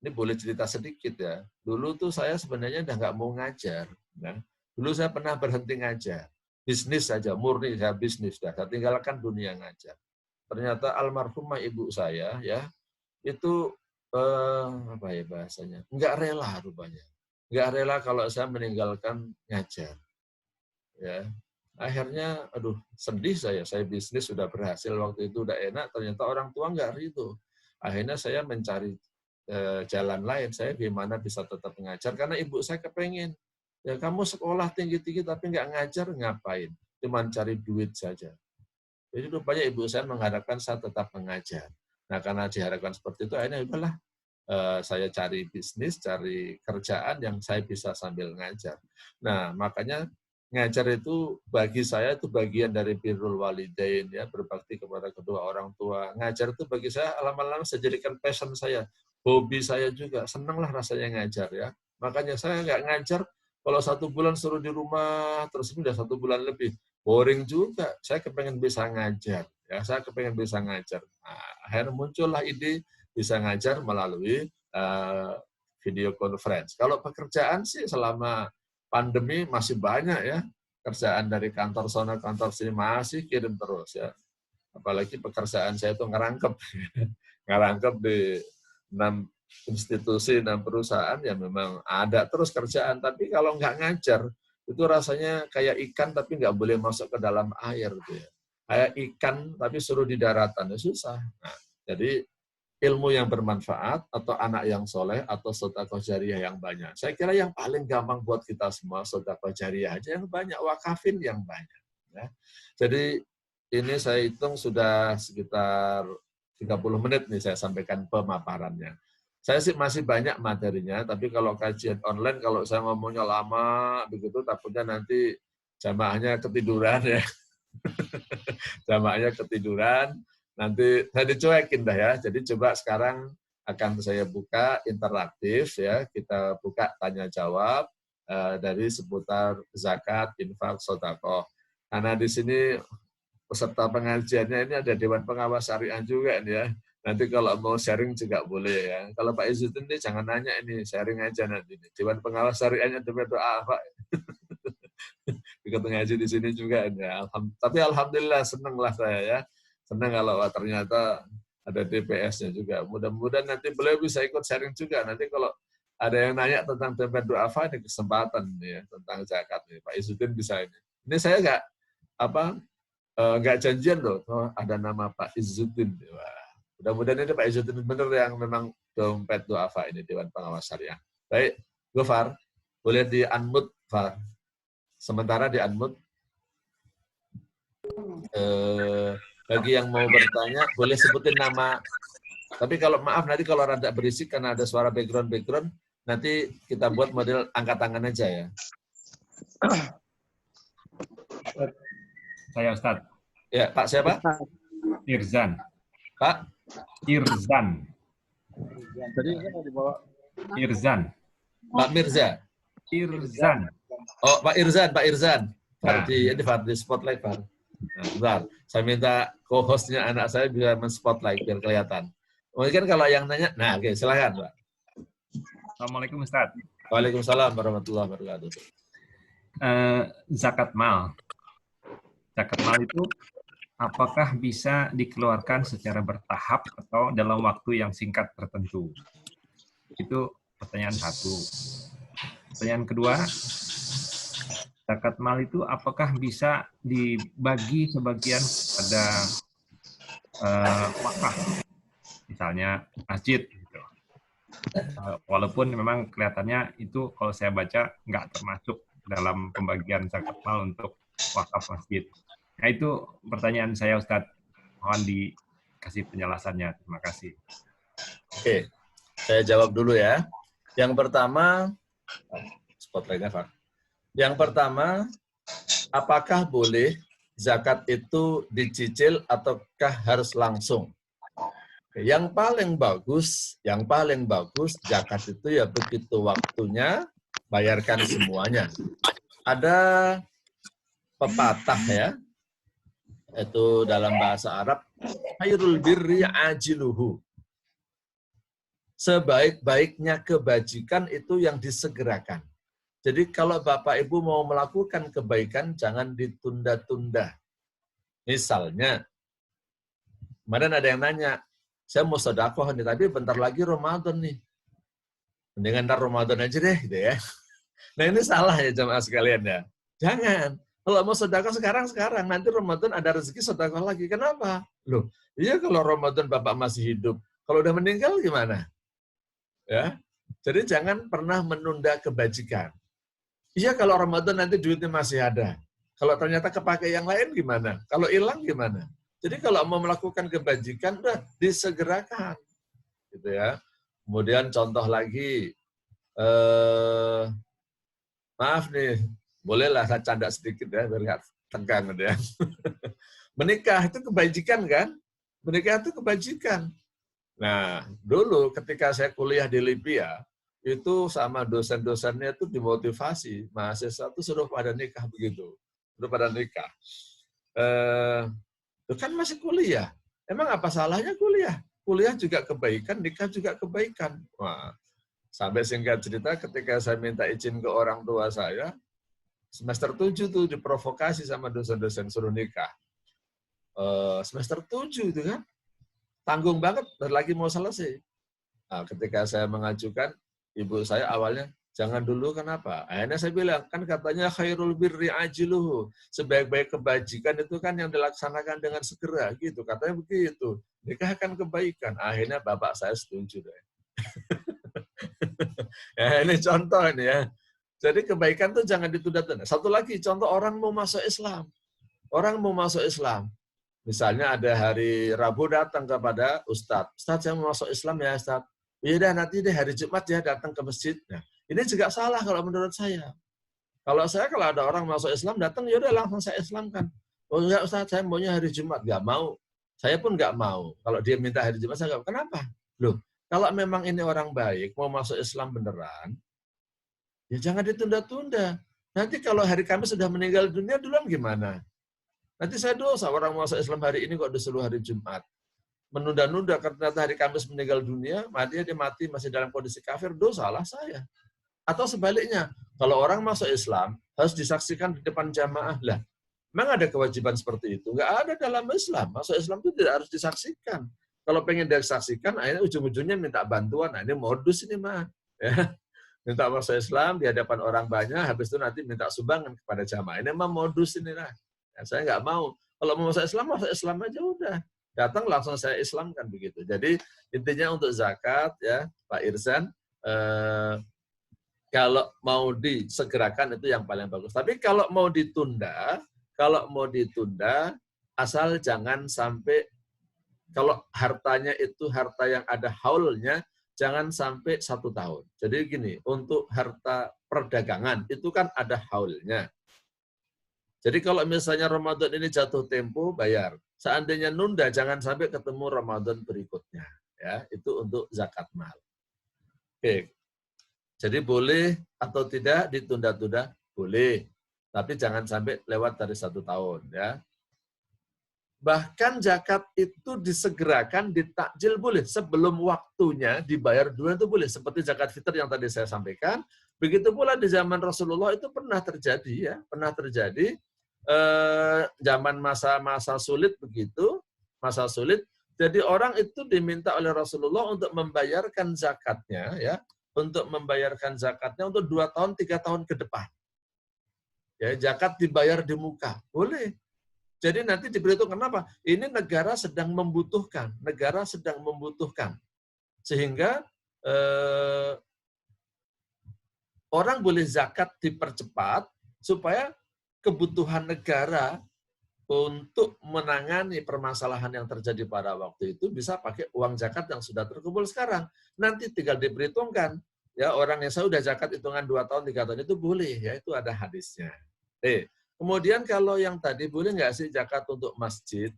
ini boleh cerita sedikit ya. Dulu tuh saya sebenarnya udah nggak mau ngajar. Nah, dulu saya pernah berhenti ngajar. Bisnis saja, murni saya bisnis. Saya tinggalkan dunia ngajar. Ternyata almarhumah ibu saya ya itu apa ya bahasanya, nggak rela rupanya. Nggak rela kalau saya meninggalkan ngajar. Ya, akhirnya, aduh sedih saya bisnis sudah berhasil waktu itu udah enak, ternyata orang tua nggak ridho. Akhirnya saya mencari jalan lain, saya gimana bisa tetap mengajar, karena ibu saya kepengen, ya kamu sekolah tinggi-tinggi tapi nggak ngajar, ngapain? Cuma cari duit saja. Jadi rupanya ibu saya mengharapkan saya tetap mengajar. Nah karena diharapkan seperti itu, akhirnya udahlah, saya cari bisnis, cari kerjaan yang saya bisa sambil ngajar. Nah makanya ngajar itu bagi saya itu bagian dari birrul walidain ya, berbakti kepada kedua orang tua. Ngajar itu bagi saya lama-lama saya jadikan passion saya, hobi saya juga, senanglah rasanya ngajar ya. Makanya saya nggak ngajar kalau 1 bulan suruh di rumah terus ini udah 1 bulan lebih, boring juga. Saya kepengen bisa ngajar ya, saya kepengen bisa ngajar. Nah, akhirnya muncullah ide bisa ngajar melalui video conference. Kalau pekerjaan sih selama pandemi masih banyak ya, kerjaan dari kantor sana kantor sini masih kirim terus ya. Apalagi pekerjaan saya itu ngerangkep ngerangkep di 6 institusi, 6 perusahaan, ya memang ada terus kerjaan. Tapi kalau nggak ngajar itu rasanya kayak ikan tapi nggak boleh masuk ke dalam air gitu ya. Kayak ikan tapi suruh di daratan ya susah. Nah, jadi ilmu yang bermanfaat, atau anak yang soleh, atau sedekah jariyah yang banyak. Saya kira yang paling gampang buat kita semua, sedekah jariyah aja yang banyak, wakafin yang banyak. Ya. Jadi ini saya hitung sudah sekitar 30 menit nih saya sampaikan pemaparannya. Saya sih masih banyak materinya, tapi kalau kajian online, kalau saya ngomongnya lama, begitu takutnya nanti jamaahnya ketiduran ya. Jamaahnya ketiduran, nanti saya dicuekin dah ya. Jadi coba sekarang akan saya buka interaktif ya, kita buka tanya jawab dari seputar zakat, infak, sedekah. Karena di sini peserta pengajiannya ini ada Dewan Pengawas Syariah juga nih ya. Nanti kalau mau sharing juga boleh ya. Kalau Pak Izzuddin ini jangan nanya ini, sharing aja nanti. Dewan Pengawas Syariahnya doa Pak. Ikut ngaji di sini juga ya. Tapi alhamdulillah senang lah saya ya. Senang kalau ternyata ada DPS-nya juga. Mudah-mudahan nanti beliau bisa ikut sharing juga. Nanti kalau ada yang nanya tentang tempat du'afa, ini kesempatan ya tentang zakat nih. Pak Izzuddin bisa ini. Ini saya nggak janjian loh. Oh, ada nama Pak Izzuddin. Wah, mudah-mudahan ini Pak Izzuddin benar yang memang dompet du'afa ini Dewan Pengawas Syariah. Baik, Gofar, boleh di-unmute, Far. Sementara di-unmute. Bagi yang mau bertanya, boleh sebutin nama. Tapi kalau maaf, nanti kalau rada berisik karena ada suara background, nanti kita buat model angkat tangan aja ya. Saya Ustaz. Ya, Pak siapa? Irzan. Pak? Irzan. Jadi mau dibawa. Irzan. Pak Mirza. Irzan. Oh, Pak Irzan. Fardi, ini Fardi spotlight, Pak. Nah, bentar, saya minta co-hostnya anak saya bisa men-spotlight biar kelihatan. Mungkin kalau yang nanya, nah oke, silakan, Pak. Assalamualaikum Ustaz. Waalaikumsalam warahmatullahi wabarakatuh. Zakat mal. Zakat mal itu apakah bisa dikeluarkan secara bertahap atau dalam waktu yang singkat tertentu? Itu pertanyaan satu. Pertanyaan kedua, zakat mal itu apakah bisa dibagi sebagian pada wakaf, misalnya masjid, gitu. Walaupun memang kelihatannya itu kalau saya baca nggak termasuk dalam pembagian zakat mal untuk wakaf masjid. Nah itu pertanyaan saya Ustadz, mohon dikasih penjelasannya. Terima kasih. Oke, saya jawab dulu ya. Yang pertama, spotlightnya Pak. Yang pertama, apakah boleh zakat itu dicicil ataukah harus langsung? Yang paling bagus zakat itu ya begitu waktunya bayarkan semuanya. Ada pepatah ya, itu dalam bahasa Arab, khairul birri ajiluhu. Sebaik-baiknya kebajikan itu yang disegerakan. Jadi kalau Bapak Ibu mau melakukan kebaikan, jangan ditunda-tunda. Misalnya, kemarin ada yang nanya, saya mau sedekah nih, tapi bentar lagi Ramadan nih. Mendingan ntar Ramadan aja deh, gitu ya. Nah ini salah ya jemaah sekalian ya. Jangan. Kalau mau sedekah sekarang, nanti Ramadan ada rezeki sedekah lagi. Kenapa? Loh, iya kalau Ramadan Bapak masih hidup. Kalau udah meninggal gimana? Ya. Jadi jangan pernah menunda kebajikan. Iya kalau Ramadan nanti duitnya masih ada. Kalau ternyata kepakai yang lain gimana? Kalau hilang gimana? Jadi kalau mau melakukan kebajikan, udah disegerakan. Gitu ya. Kemudian contoh lagi, maaf nih, bolehlah saya canda sedikit ya, biar nggak tegang ya. Menikah itu kebajikan kan? Menikah itu kebajikan. Nah, dulu ketika saya kuliah di Libya, itu sama dosen-dosennya itu dimotivasi, mahasiswa itu suruh pada nikah begitu. Suruh pada nikah. Itu kan masih kuliah. Emang apa salahnya kuliah? Kuliah juga kebaikan, nikah juga kebaikan. Wah, sampai singkat cerita ketika saya minta izin ke orang tua saya, semester 7 tuh diprovokasi sama dosen-dosen suruh nikah. Semester 7 itu kan, tanggung banget, lagi mau selesai. Nah, ketika saya mengajukan, ibu saya awalnya, jangan dulu, kenapa? Akhirnya saya bilang, kan katanya khairul birri ajiluhu. Sebaik-baik kebajikan itu kan yang dilaksanakan dengan segera, gitu. Katanya begitu. nikahkan kebaikan. Akhirnya bapak saya setuju deh. Ya, ini contoh ini ya. Jadi kebaikan tuh jangan ditunda-tunda. Satu lagi contoh orang mau masuk Islam. Orang mau masuk Islam. Misalnya ada hari Rabu datang kepada Ustadz. Ustadz, saya mau masuk Islam ya Ustadz. Ya udah nanti deh hari Jumat ya datang ke masjid. Nah, ini juga salah kalau menurut saya. Kalau ada orang masuk Islam datang, ya udah langsung saya Islamkan. Oh enggak Ustadz, saya maunya hari Jumat. Enggak mau. Saya pun enggak mau. Kalau dia minta hari Jumat, saya enggak. Kenapa? Loh, kalau memang ini orang baik, mau masuk Islam beneran, ya jangan ditunda-tunda. Nanti kalau hari Kamis sudah meninggal dunia, duluan gimana? Nanti saya dosa orang masuk Islam hari ini kok disuruh hari Jumat. Menunda-nunda karena hari Kamis meninggal dunia, dia mati masih dalam kondisi kafir, dosalah saya. Atau sebaliknya, kalau orang masuk Islam, harus disaksikan di depan jamaah. Lah, memang ada kewajiban seperti itu? Nggak ada dalam Islam. Masuk Islam itu tidak harus disaksikan. Kalau pengen disaksikan, akhirnya ujung-ujungnya minta bantuan. Nah, ini modus ini mah. Ya. Minta masuk Islam di hadapan orang banyak, habis itu nanti minta sumbangan kepada jamaah. Ini mah modus ini lah. Ya, saya nggak mau. Kalau mau masuk Islam aja udah. Datang langsung saya Islamkan begitu. Jadi intinya untuk zakat ya Pak Irsan, kalau mau disegerakan itu yang paling bagus. Tapi kalau mau ditunda, asal jangan sampai, kalau hartanya itu harta yang ada haulnya, jangan sampai 1 tahun. Jadi gini, untuk harta perdagangan itu kan ada haulnya. Jadi kalau misalnya Ramadan ini jatuh tempo, bayar. Seandainya nunda, jangan sampai ketemu Ramadan berikutnya. Ya, itu untuk zakat mal. Oke. Jadi boleh atau tidak ditunda-tunda? Boleh. Tapi jangan sampai lewat dari 1 tahun. Ya. Bahkan zakat itu disegerakan, ditakjil boleh. Sebelum waktunya dibayar duluan itu boleh. Seperti zakat fitr yang tadi saya sampaikan. Begitu pula di zaman Rasulullah itu pernah terjadi. Ya, pernah terjadi. Zaman masa sulit begitu, masa sulit. Jadi orang itu diminta oleh Rasulullah untuk membayarkan zakatnya, ya, untuk membayarkan zakatnya untuk 2 tahun, 3 tahun ke depan. Ya, zakat dibayar di muka, boleh. Jadi nanti diberitahu kenapa? Ini negara sedang membutuhkan, sehingga orang boleh zakat dipercepat supaya kebutuhan negara untuk menangani permasalahan yang terjadi pada waktu itu bisa pakai uang zakat yang sudah terkumpul sekarang. Nanti tinggal diperhitungkan. Ya, orang yang sudah zakat hitungan 2 tahun, 3 tahun itu boleh. Ya, itu ada hadisnya. Kemudian kalau yang tadi, boleh nggak sih zakat untuk masjid?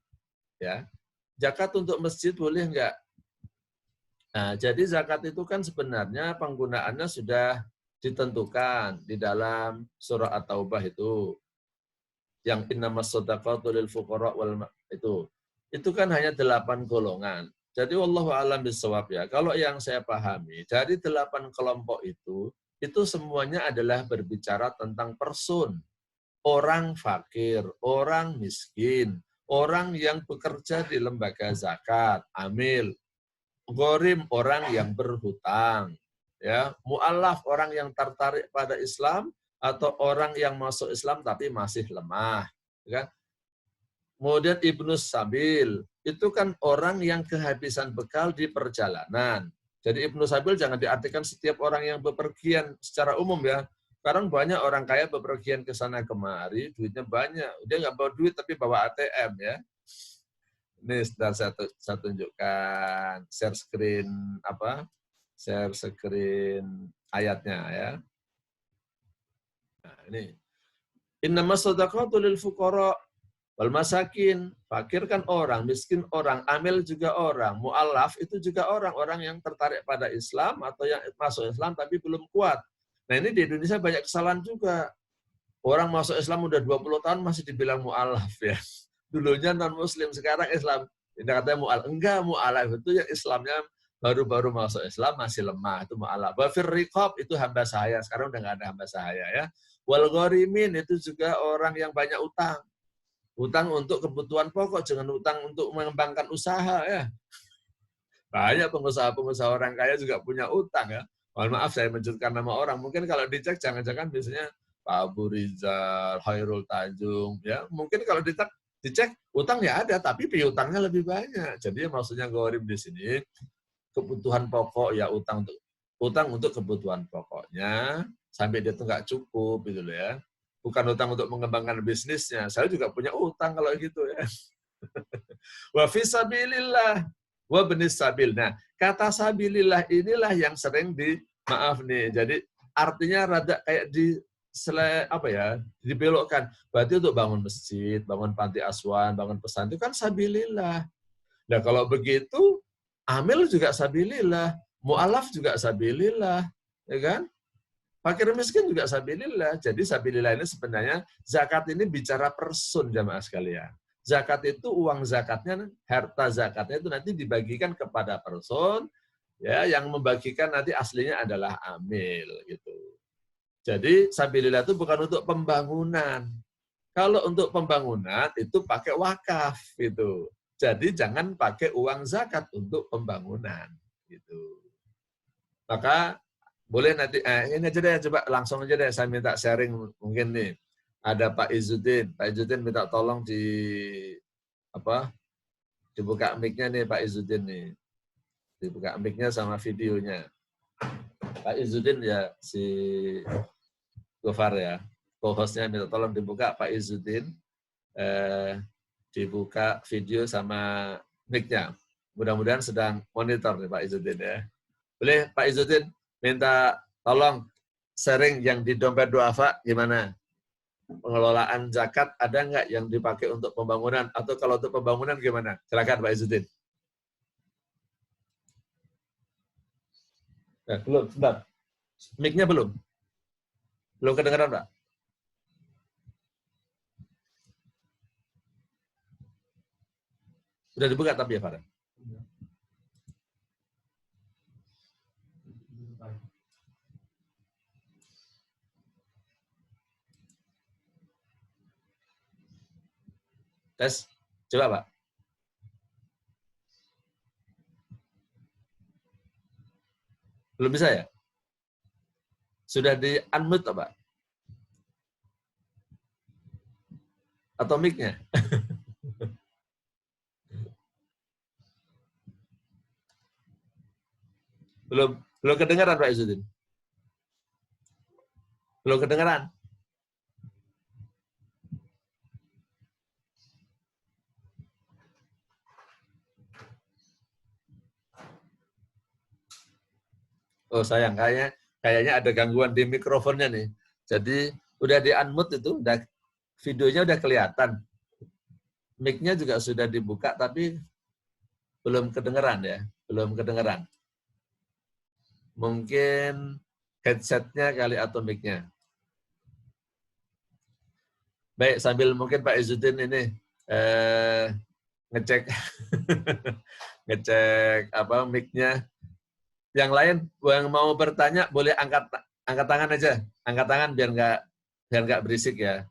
Ya, zakat untuk masjid boleh nggak? Nah, jadi zakat itu kan sebenarnya penggunaannya sudah ditentukan di dalam surah At-Taubah itu. Yang innamas shadaqatu lil fuqara wal itu kan hanya 8 golongan. Jadi wallahu a'lam bishawab ya. Kalau yang saya pahami dari 8 kelompok itu semuanya adalah berbicara tentang person, orang fakir, orang miskin, orang yang bekerja di lembaga zakat, amil, ghorim orang yang berhutang, ya, mu'allaf orang yang tertarik pada Islam, atau orang yang masuk Islam tapi masih lemah. Kan? Kemudian Ibnu Sabil, itu kan orang yang kehabisan bekal di perjalanan. Jadi Ibnu Sabil jangan diartikan setiap orang yang bepergian secara umum ya. Sekarang banyak orang kaya bepergian ke sana kemari, duitnya banyak. Dia nggak bawa duit tapi bawa ATM ya. Ini sudah saya tunjukkan share screen ayatnya ya. Nah, ini innamas shadaqatu lil fuqara wal masakin. Fakir kan orang, miskin orang, amil juga orang, mu'allaf itu juga orang yang tertarik pada Islam atau yang masuk Islam tapi belum kuat. Nah, ini di Indonesia banyak kesalahan juga. Orang masuk Islam udah 20 tahun masih dibilang mu'allaf ya. Dulunya non-muslim, sekarang Islam. Ini katanya mu'allaf. Enggak, mu'allaf itu yang Islamnya baru-baru masuk Islam masih lemah, itu mu'allaf. Wafir riqab itu hamba sahaya, sekarang udah nggak ada hamba sahaya ya. Wal gharimin itu juga orang yang banyak utang. Utang untuk kebutuhan pokok, jangan utang untuk mengembangkan usaha ya. Banyak pengusaha-pengusaha orang kaya juga punya utang ya. Mohon maaf saya menyebutkan nama orang. Mungkin kalau dicek jangan-jangan biasanya Pak Abu Rizal, Khairul Tanjung ya. Mungkin kalau dicek dicek utangnya ada, tapi piutangnya lebih banyak. Jadi maksudnya Gharim di sini kebutuhan pokok ya utang untuk kebutuhan pokoknya sampai dia tuh nggak cukup gitu loh ya. Bukan utang untuk mengembangkan bisnisnya. Saya juga punya utang kalau gitu ya. Wa fisabilillah wa benis sabil. Nah, kata sabilillah inilah yang sering maaf nih. Jadi artinya rada kayak dibelokkan. Berarti untuk bangun masjid, bangun panti asuhan, bangun pesantren itu kan sabilillah. Nah, kalau begitu amil juga sabilillah, mu'alaf juga sabilillah, ya kan? Fakir miskin juga sabilillah. Jadi sabilillah ini sebenarnya zakat ini bicara person jamaah sekalian. Zakat itu uang zakatnya, harta zakatnya itu nanti dibagikan kepada person, ya, yang membagikan nanti aslinya adalah amil gitu. Jadi sabilillah itu bukan untuk pembangunan. Kalau untuk pembangunan itu pakai wakaf gitu. Jadi jangan pakai uang zakat untuk pembangunan gitu. Maka boleh nanti ini aja deh, coba langsung aja deh saya minta sharing mungkin nih. Ada Pak Izzuddin. Pak Izzuddin minta tolong dibuka mic-nya nih Pak Izzuddin nih. Dibuka mic-nya sama videonya. Pak Izzuddin ya si Gofar ya, co-hostnya minta tolong dibuka Pak Izzuddin, dibuka video sama mic-nya. Mudah-mudahan sedang monitor nih Pak Izzuddin ya. Boleh Pak Izzuddin minta tolong sharing yang di dompet duafa gimana? Pengelolaan zakat ada nggak yang dipakai untuk pembangunan? Atau kalau untuk pembangunan gimana? Silakan Pak Izzuddin. Belum, sebentar. Mic-nya belum? Belum kedengaran, Pak? Sudah dibuka tapi ya, Pak? Tes, coba, Pak. Belum bisa ya? Sudah di-unmute, Pak? Atau mic-nya? Belum kedengaran Pak Izzuddin? Belum kedengaran? Oh sayang, kayaknya ada gangguan di mikrofonnya nih. Jadi udah di-unmute itu, videonya udah kelihatan. Mic-nya juga sudah dibuka, tapi belum kedengeran ya, belum kedengeran. Mungkin headset-nya kali atau mic-nya. Baik, sambil mungkin Pak Izzuddin ini ngecek ngecek mic-nya. Yang lain yang mau bertanya boleh angkat tangan aja, angkat tangan biar nggak berisik ya.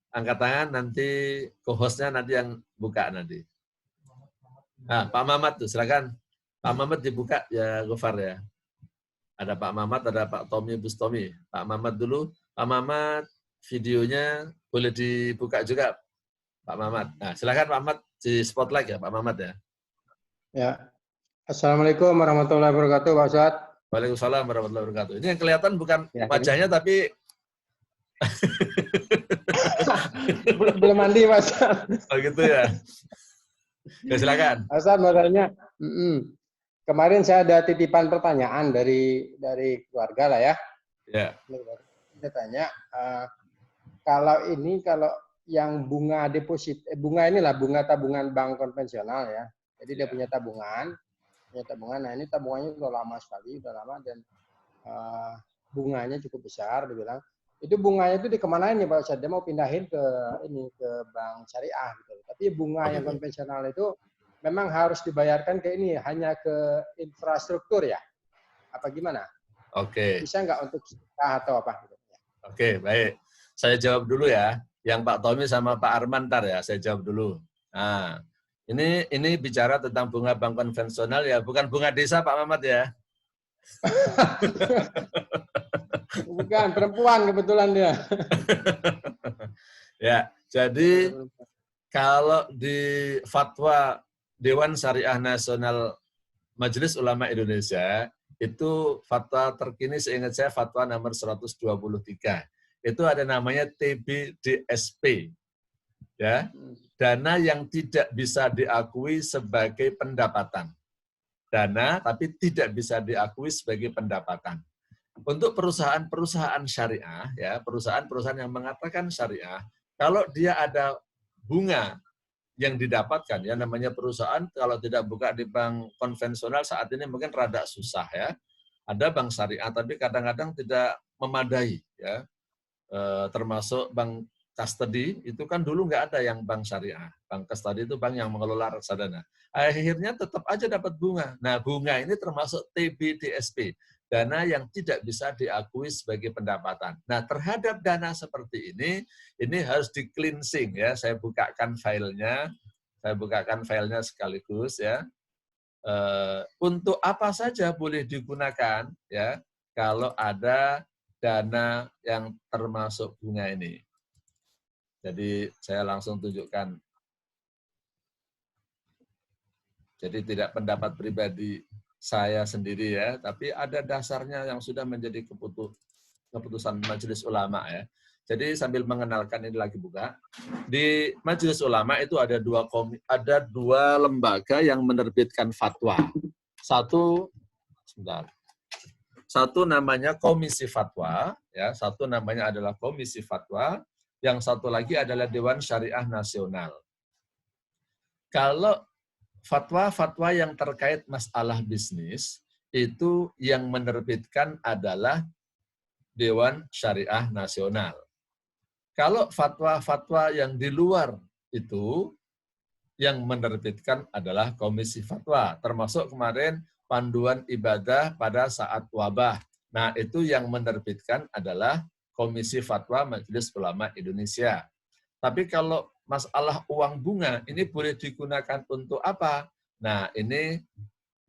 Angkat tangan nanti co-hostnya nanti yang buka nanti. Nah, Pak Mamat tuh silakan. Pak Mamat dibuka ya Gofar ya. Ada Pak Mamat, ada Pak Tommy Bustomi. Pak Mamat dulu. Pak Mamat videonya boleh dibuka juga Pak Mamat. Nah, silakan Pak Mamat di spotlight ya Pak Mamat ya. Ya. Assalamualaikum warahmatullahi wabarakatuh, Pak Ustadz. Waalaikumsalam warahmatullahi wabarakatuh. Ini yang kelihatan bukan ya, wajahnya tapi belum mandi, Pak Ustadz. Oh gitu ya. Ya silakan. Pak Ustadz, makanya kemarin saya ada titipan pertanyaan dari keluarga lah ya. Ya. Saya tanya, kalau yang bunga deposit, bunga inilah bunga tabungan bank konvensional ya. Jadi dia punya tabungan. Nah ini tabungannya udah lama sekali, udah lama dan bunganya cukup besar, dibilang. Itu bunganya itu dikemanain ya Pak Ustadz? Dia mau pindahin ke bank syariah gitu. Tapi bunga yang konvensional itu memang harus dibayarkan ke hanya ke infrastruktur ya? Apa gimana? Oke. Bisa nggak untuk kita atau apa? Gitu. Oke, baik. Saya jawab dulu ya. Yang Pak Tommy sama Pak Arman ntar ya, saya jawab dulu. Nah, ini bicara tentang bunga bank konvensional ya, bukan bunga desa Pak Mamat ya. Bukan, perempuan kebetulan dia. Ya, jadi kalau di fatwa Dewan Syariah Nasional Majelis Ulama Indonesia, itu fatwa terkini seingat saya fatwa nomor 123. Itu ada namanya TBDSP. Ya, dana yang tidak bisa diakui sebagai pendapatan. Dana tapi tidak bisa diakui sebagai pendapatan. Untuk perusahaan-perusahaan syariah, ya, perusahaan-perusahaan yang mengatakan syariah, kalau dia ada bunga yang didapatkan, ya namanya perusahaan kalau tidak buka di bank konvensional saat ini mungkin rada susah ya. Ada bank syariah tapi kadang-kadang tidak memadai ya. Termasuk bank custody itu kan dulu nggak ada yang bank syariah. Bank custody itu bank yang mengelola reksadana. Akhirnya tetap aja dapat bunga. Nah, bunga ini termasuk TBDSP, dana yang tidak bisa diakui sebagai pendapatan. Nah, terhadap dana seperti ini harus di cleansing ya. Saya bukakan filenya sekaligus ya. Untuk apa saja boleh digunakan ya kalau ada dana yang termasuk bunga ini. Jadi saya langsung tunjukkan. Jadi tidak pendapat pribadi saya sendiri ya, tapi ada dasarnya yang sudah menjadi keputusan Majelis Ulama ya. Jadi sambil mengenalkan ini lagi buka. Di Majelis Ulama itu ada dua lembaga yang menerbitkan fatwa. Satu namanya Komisi Fatwa, ya. Satu namanya adalah Komisi Fatwa, yang satu lagi adalah Dewan Syariah Nasional. Kalau fatwa-fatwa yang terkait masalah bisnis, itu yang menerbitkan adalah Dewan Syariah Nasional. Kalau fatwa-fatwa yang di luar itu, yang menerbitkan adalah Komisi Fatwa, termasuk kemarin panduan ibadah pada saat wabah. Nah, itu yang menerbitkan adalah Komisi Fatwa Majelis Ulama Indonesia. Tapi kalau masalah uang bunga, ini boleh digunakan untuk apa? Nah, ini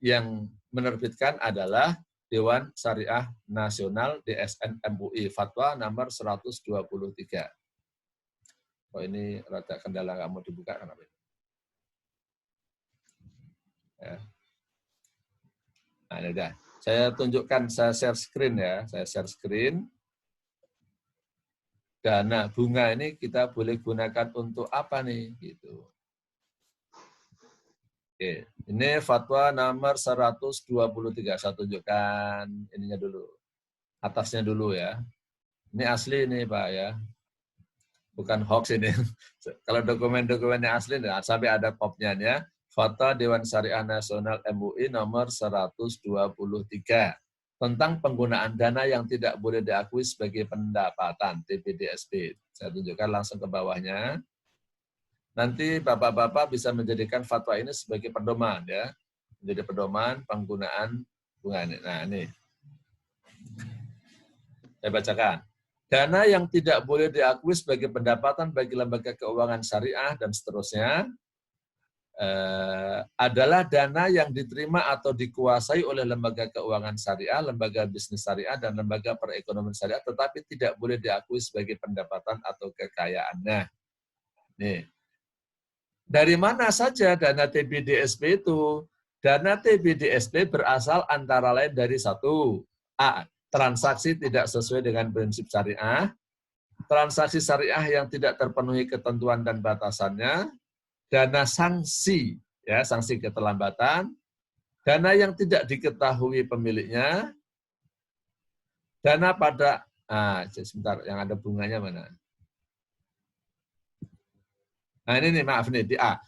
yang menerbitkan adalah Dewan Syariah Nasional DSN MUI, Fatwa nomor 123. Oh, ini rada kendala nggak mau dibuka, kenapa? Ya. Nah, ini udah. Saya tunjukkan, saya share screen ya. Saya share screen. Dana bunga ini kita boleh gunakan untuk apa nih? Gitu. Oke, ini fatwa nomor 123. Saya tunjukkan ininya dulu. Atasnya dulu ya. Ini asli nih Pak ya. Bukan hoax ini. Kalau dokumen-dokumennya asli, nah, sampai ada kopnya ya. Fatwa Dewan Syariah Nasional MUI nomor 123. Tentang penggunaan dana yang tidak boleh diakui sebagai pendapatan, TBDSP. Saya tunjukkan langsung ke bawahnya. Nanti Bapak-Bapak bisa menjadikan fatwa ini sebagai pedoman ya. Menjadi pedoman penggunaan bunga ini. Nah, ini. Saya bacakan. Dana yang tidak boleh diakui sebagai pendapatan bagi lembaga keuangan syariah dan seterusnya adalah dana yang diterima atau dikuasai oleh lembaga keuangan syariah, lembaga bisnis syariah, dan lembaga perekonomian syariah, tetapi tidak boleh diakui sebagai pendapatan atau kekayaannya. Nih. Dari mana saja dana TBDSP itu? Dana TBDSP berasal antara lain dari satu, A. Transaksi tidak sesuai dengan prinsip syariah, transaksi syariah yang tidak terpenuhi ketentuan dan batasannya, dana sanksi, ya sanksi keterlambatan, dana yang tidak diketahui pemiliknya, dana pada, sebentar, yang ada bunganya mana? Nah ini nih, maaf nih, di A.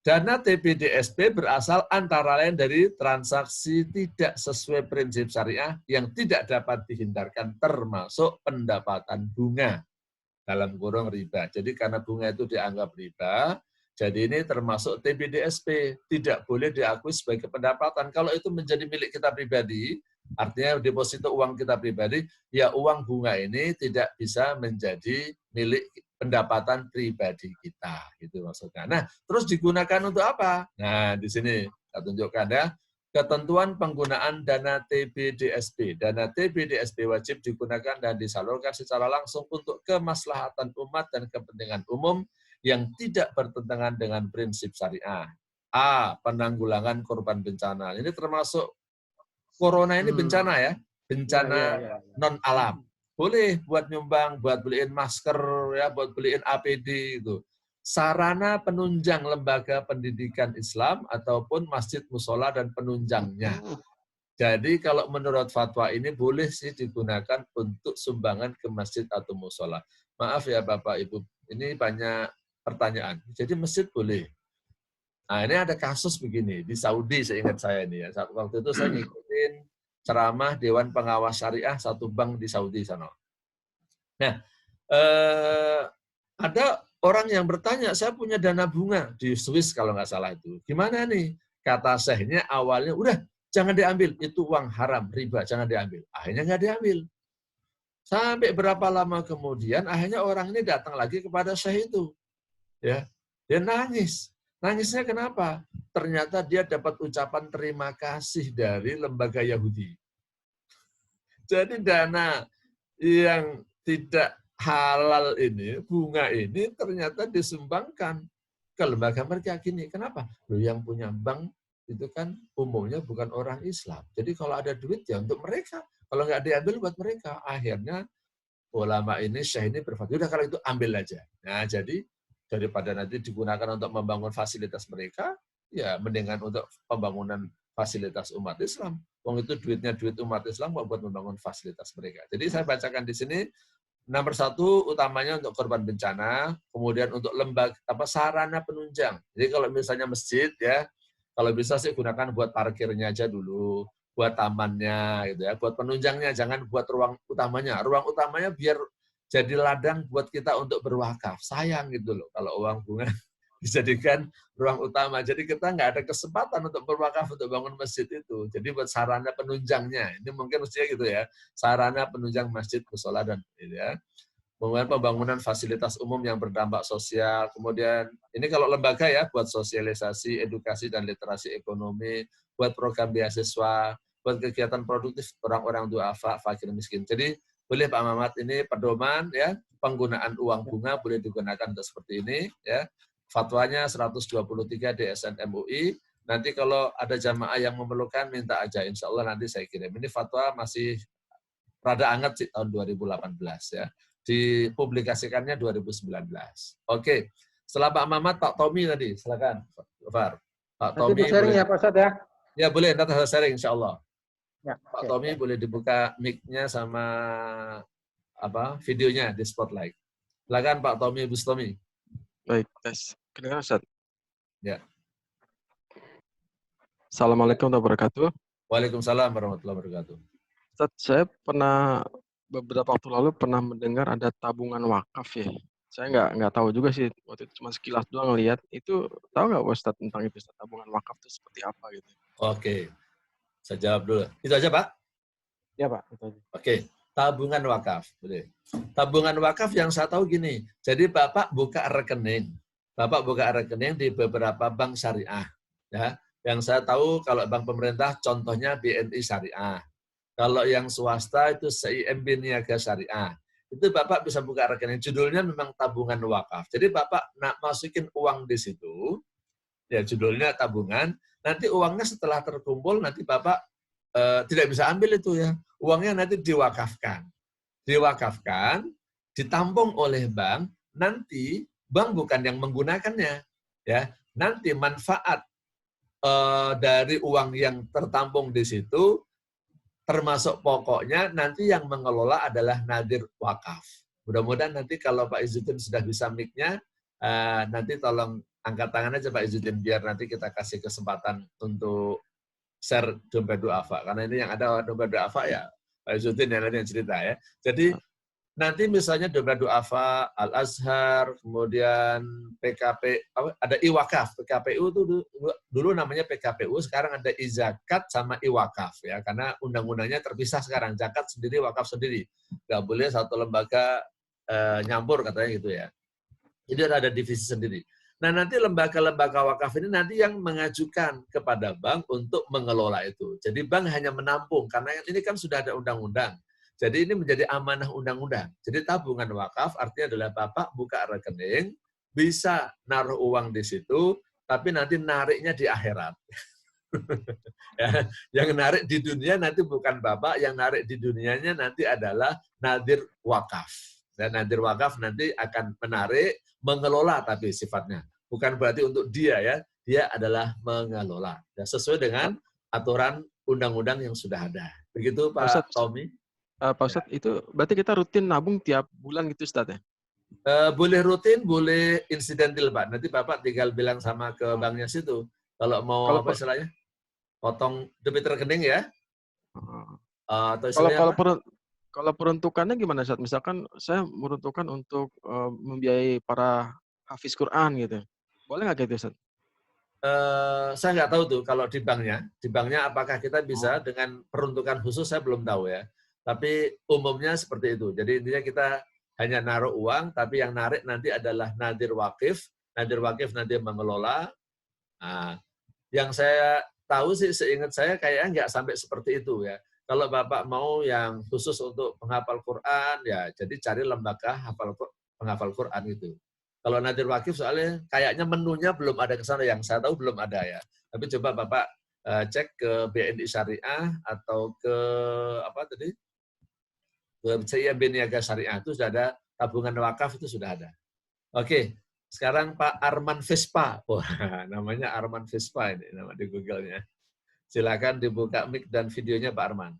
Dana TBDSP berasal antara lain dari transaksi tidak sesuai prinsip syariah yang tidak dapat dihindarkan, termasuk pendapatan bunga dalam kurung riba. Jadi karena bunga itu dianggap riba, jadi ini termasuk TBDSP, tidak boleh diakui sebagai pendapatan. Kalau itu menjadi milik kita pribadi, artinya deposito uang kita pribadi, ya uang bunga ini tidak bisa menjadi milik pendapatan pribadi kita, gitu maksudnya. Nah, terus digunakan untuk apa? Nah, di sini saya tunjukkan ya. Ketentuan penggunaan dana TBDSP. Dana TBDSP wajib digunakan dan disalurkan secara langsung untuk kemaslahatan umat dan kepentingan umum yang tidak bertentangan dengan prinsip syariah. A. Penanggulangan korban bencana. Ini termasuk corona ini bencana ya, bencana non alam. Boleh buat nyumbang, buat beliin masker, ya, buat beliin APD itu. Sarana penunjang lembaga pendidikan Islam ataupun masjid musola dan penunjangnya. Jadi kalau menurut fatwa ini boleh sih digunakan untuk sumbangan ke masjid atau musola. Maaf ya Bapak Ibu, ini banyak pertanyaan. Jadi masjid boleh. Nah ini ada kasus begini, di Saudi seingat saya ini ya. Waktu itu saya ngikutin ceramah Dewan Pengawas Syariah satu bank di Saudi sana. Nah, ada orang yang bertanya, saya punya dana bunga di Swiss kalau nggak salah itu. Gimana nih? Kata syekhnya awalnya, udah jangan diambil, itu uang haram, riba, jangan diambil. Akhirnya nggak diambil. Sampai berapa lama kemudian, akhirnya orang ini datang lagi kepada syekh itu. Ya, dia nangis. Nangisnya kenapa? Ternyata dia dapat ucapan terima kasih dari lembaga Yahudi. Jadi dana yang tidak halal ini, bunga ini ternyata disumbangkan ke lembaga mereka gini. Kenapa? Loh, yang punya bank itu kan umumnya bukan orang Islam. Jadi kalau ada duit ya untuk mereka. Kalau nggak diambil buat mereka. Akhirnya ulama ini, syekh ini berfatwa, udah kalau itu ambil aja. Nah jadi daripada nanti digunakan untuk membangun fasilitas mereka, ya mendingan untuk pembangunan fasilitas umat Islam. Wong itu duitnya duit umat Islam buat membangun fasilitas mereka. Jadi saya bacakan di sini, nomor 1 utamanya untuk korban bencana, kemudian untuk lembaga sarana penunjang. Jadi kalau misalnya masjid ya, kalau bisa sih gunakan buat parkirnya aja dulu, buat tamannya gitu ya, buat penunjangnya, jangan buat ruang utamanya. Ruang utamanya biar jadi ladang buat kita untuk berwakaf. Sayang gitu loh kalau uang bunga dijadikan ruang utama. Jadi kita nggak ada kesempatan untuk berwakaf untuk bangun masjid itu. Jadi buat sarana penunjangnya. Ini mungkin mestinya gitu ya. Sarana penunjang masjid, musola dan gitu ya. Kemudian pembangunan fasilitas umum yang berdampak sosial. Kemudian ini kalau lembaga ya buat sosialisasi, edukasi dan literasi ekonomi, buat program beasiswa, buat kegiatan produktif orang-orang duafa, fakir miskin. Jadi boleh Pak Mamat, ini pedoman ya, penggunaan uang bunga boleh digunakan untuk seperti ini ya. Fatwanya 123 DSN MUI. Nanti kalau ada jamaah yang memerlukan minta aja, insya Allah nanti saya kirim. Ini fatwa masih rada anget sih tahun 2018 ya. Dipublikasikannya 2019. Oke. Setelah Pak Mamat, Pak Tommy tadi, silakan. Pak Tommy. Nanti sharing ya Pak Ustadz ya. Ya boleh, nanti saya sharing insya Allah. Ya, Pak Tommy boleh dibuka mic-nya sama videonya di spotlight. Silakan Pak Tommy, Bustomi. Baik, tes. Kedengaran Ustaz? Ya. Assalamualaikum warahmatullahi wabarakatuh. Waalaikumsalam warahmatullahi wabarakatuh. Ustaz, saya pernah beberapa waktu lalu pernah mendengar ada tabungan wakaf ya. Saya nggak tahu juga sih, waktu itu cuma sekilas doang ngelihat. Itu tahu nggak Ustaz tentang itu, Ustaz? Tabungan wakaf itu seperti apa gitu? Oke. Saya jawab dulu. Itu aja, Pak? Ya, Pak. Itu aja. Oke. Tabungan wakaf. Boleh. Tabungan wakaf yang saya tahu gini. Jadi Bapak buka rekening. Bapak buka rekening di beberapa bank syariah. Ya. Yang saya tahu kalau bank pemerintah contohnya BNI Syariah. Kalau yang swasta itu CIMB Niaga Syariah. Itu Bapak bisa buka rekening. Judulnya memang tabungan wakaf. Jadi Bapak masukin uang di situ. Ya, judulnya tabungan. Nanti uangnya setelah terkumpul, nanti Bapak tidak bisa ambil itu ya. Uangnya nanti diwakafkan. Diwakafkan, ditampung oleh bank, nanti bank bukan yang menggunakannya. Ya, nanti manfaat dari uang yang tertampung di situ, termasuk pokoknya, nanti yang mengelola adalah nadir wakaf. Mudah-mudahan nanti kalau Pak Izzuddin sudah bisa mic-nya, nanti tolong angkat tangan aja Pak Izzuddin, biar nanti kita kasih kesempatan untuk share dompet duafa. Karena ini yang ada dompet duafa ya Pak Izzuddin yang nanti yang cerita ya. Jadi nanti misalnya dompet duafa, Al-Azhar, kemudian PKP, ada iwakaf. PKPU itu dulu namanya PKPU, sekarang ada izakat sama iwakaf ya. Karena undang-undangnya terpisah sekarang, zakat sendiri, wakaf sendiri. Nggak boleh satu lembaga nyampur katanya gitu ya. Jadi ada divisi sendiri. Nah, nanti lembaga-lembaga wakaf ini nanti yang mengajukan kepada bank untuk mengelola itu. Jadi bank hanya menampung, karena ini kan sudah ada undang-undang. Jadi ini menjadi amanah undang-undang. Jadi tabungan wakaf artinya adalah Bapak buka rekening, bisa naruh uang di situ, tapi nanti nariknya di akhirat. Ya, yang narik di dunia nanti bukan Bapak, yang narik di dunianya nanti adalah nadir wakaf. Dan nadir wakaf nanti akan menarik, mengelola tapi sifatnya. Bukan berarti untuk dia ya, dia adalah mengelola. Ya, sesuai dengan aturan undang-undang yang sudah ada. Begitu Pak Ustadz, Tommy? Pak Ustadz, itu berarti kita rutin nabung tiap bulan gitu Ustadz ya? Boleh rutin, boleh insidental Pak. Nanti Bapak tinggal bilang sama ke banknya situ. Kalau mau Kalau apa istilahnya? Potong debit rekening ya? Atau istilahnya apa? Kalau peruntukannya gimana Ustadz? Misalkan saya meruntukkan untuk membiayai para hafiz Quran gitu. Boleh nggak gitu Ustadz? Saya nggak tahu tuh kalau di banknya apakah kita bisa dengan peruntukan khusus, saya belum tahu ya. Tapi umumnya seperti itu. Jadi intinya kita hanya naruh uang, tapi yang narik nanti adalah nadir wakif. Nadir wakif nanti mengelola. Nah, yang saya tahu sih, seingat saya kayaknya nggak sampai seperti itu ya. Kalau Bapak mau yang khusus untuk penghafal Quran, ya jadi cari lembaga penghafal Quran itu. Kalau nadir wakif soalnya kayaknya menunya belum ada ke sana, yang saya tahu belum ada ya. Tapi coba Bapak cek ke BNI Syariah atau ke apa tadi? Ke CIMB Niaga Syariah, itu sudah ada tabungan wakaf, itu sudah ada. Oke, sekarang Pak Arman Vespa. Wah, namanya Arman Vespa ini nama di Google-nya. Silakan dibuka mic dan videonya Pak Arman.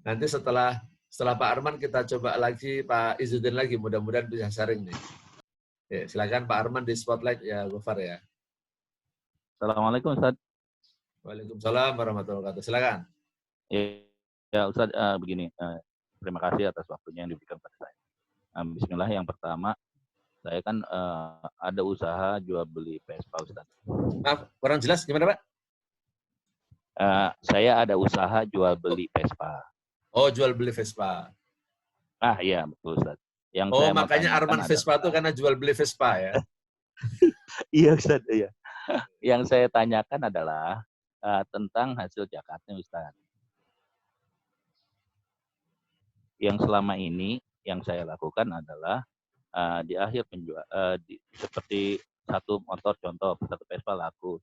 Nanti setelah Pak Arman kita coba lagi Pak Izzuddin lagi, mudah-mudahan bisa sharing nih. Ya, silakan Pak Arman di spotlight ya, Gofar ya. Assalamualaikum Ustaz. Waalaikumsalam warahmatullahi wabarakatuh. Silakan. Ya Ustaz, begini, terima kasih atas waktunya yang diberikan pada saya. Bismillah, yang pertama, saya kan ada usaha jual beli Vespa Ustaz. Maaf, kurang jelas gimana Pak? Saya ada usaha jual beli Vespa. Oh, jual beli Vespa. Iya betul Ustaz. Yang oh, makanya Arman Vespa itu karena jual beli Vespa ya? Iya Ustaz, iya. Yang saya tanyakan adalah tentang hasil zakatnya Ustaz. Yang selama ini yang saya lakukan adalah di akhir penjual seperti satu motor contoh, satu Vespa laku.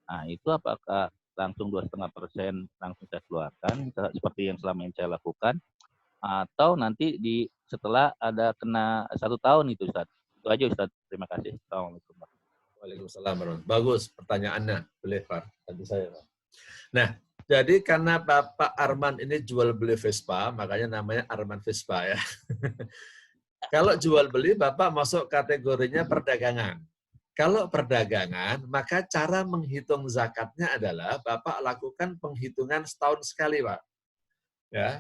Nah itu apakah langsung 2,5% langsung saya keluarkan seperti yang selama ini saya lakukan, atau nanti setelah ada kena 1 tahun itu Ustaz? Itu aja Ustaz. Terima kasih. Assalamualaikum. Waalaikumsalam. Bagus pertanyaannya. Boleh Pak, bantu saya Pak. Nah, jadi karena Bapak Arman ini jual beli Vespa, makanya namanya Arman Vespa ya. Kalau jual beli, Bapak masuk kategorinya perdagangan. Kalau perdagangan, maka cara menghitung zakatnya adalah Bapak lakukan penghitungan setahun sekali, Pak. Ya,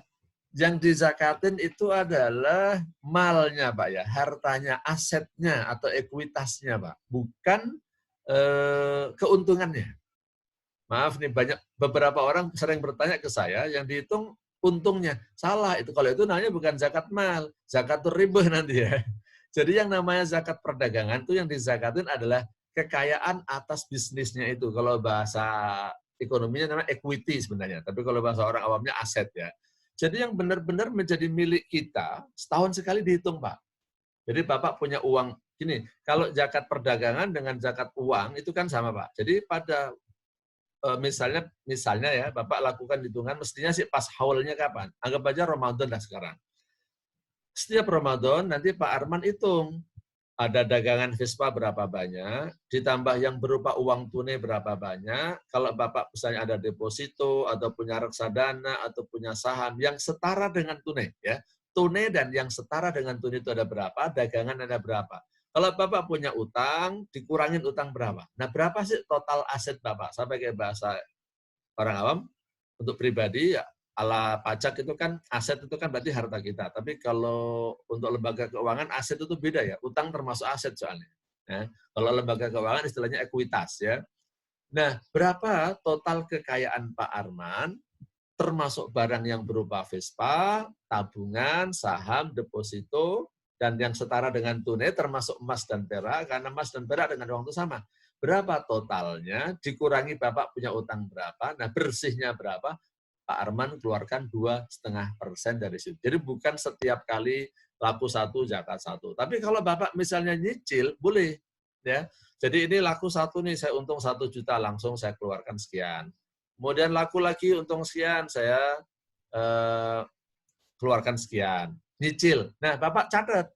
yang dizakatin itu adalah malnya, Pak ya, hartanya, asetnya atau ekuitasnya, Pak, bukan keuntungannya. Maaf nih, beberapa orang sering bertanya ke saya, yang dihitung untungnya. Salah itu, kalau itu namanya bukan zakat mal, zakatur ribah nanti ya. Jadi yang namanya zakat perdagangan itu yang dizakatin adalah kekayaan atas bisnisnya itu. Kalau bahasa ekonominya namanya equity sebenarnya, tapi kalau bahasa orang awamnya aset ya. Jadi yang benar-benar menjadi milik kita, setahun sekali dihitung Pak. Jadi Bapak punya uang, gini, kalau zakat perdagangan dengan zakat uang itu kan sama Pak. Jadi pada misalnya ya, Bapak lakukan hitungan, mestinya sih pas haulnya kapan? Anggap aja Ramadan lah sekarang. Setiap Ramadan nanti Pak Arman hitung, ada dagangan Vespa berapa banyak, ditambah yang berupa uang tunai berapa banyak, kalau Bapak misalnya ada deposito, atau punya reksadana, atau punya saham, yang setara dengan tunai, ya. Tunai dan yang setara dengan tunai itu ada berapa, dagangan ada berapa. Kalau Bapak punya utang, dikurangin utang berapa. Nah, berapa sih total aset Bapak? Sampai kayak bahasa orang awam, untuk pribadi, ya, ala pajak itu kan, aset itu kan berarti harta kita. Tapi kalau untuk lembaga keuangan, aset itu beda ya. Utang termasuk aset soalnya. Ya. Kalau lembaga keuangan istilahnya ekuitas ya. Nah, berapa total kekayaan Pak Arman, termasuk barang yang berupa Vespa, tabungan, saham, deposito, dan yang setara dengan tunai termasuk emas dan perak, karena emas dan perak dengan uang itu sama. Berapa totalnya, dikurangi Bapak punya utang berapa, nah bersihnya berapa, Pak Arman keluarkan 2,5% dari situ. Jadi bukan setiap kali laku 1, zakat 1. Tapi kalau Bapak misalnya nyicil, boleh. Ya. Jadi ini laku 1 nih, saya untung 1 juta, langsung saya keluarkan sekian. Kemudian laku lagi untung sekian, saya keluarkan sekian. Nyicil. Nah, Bapak catat.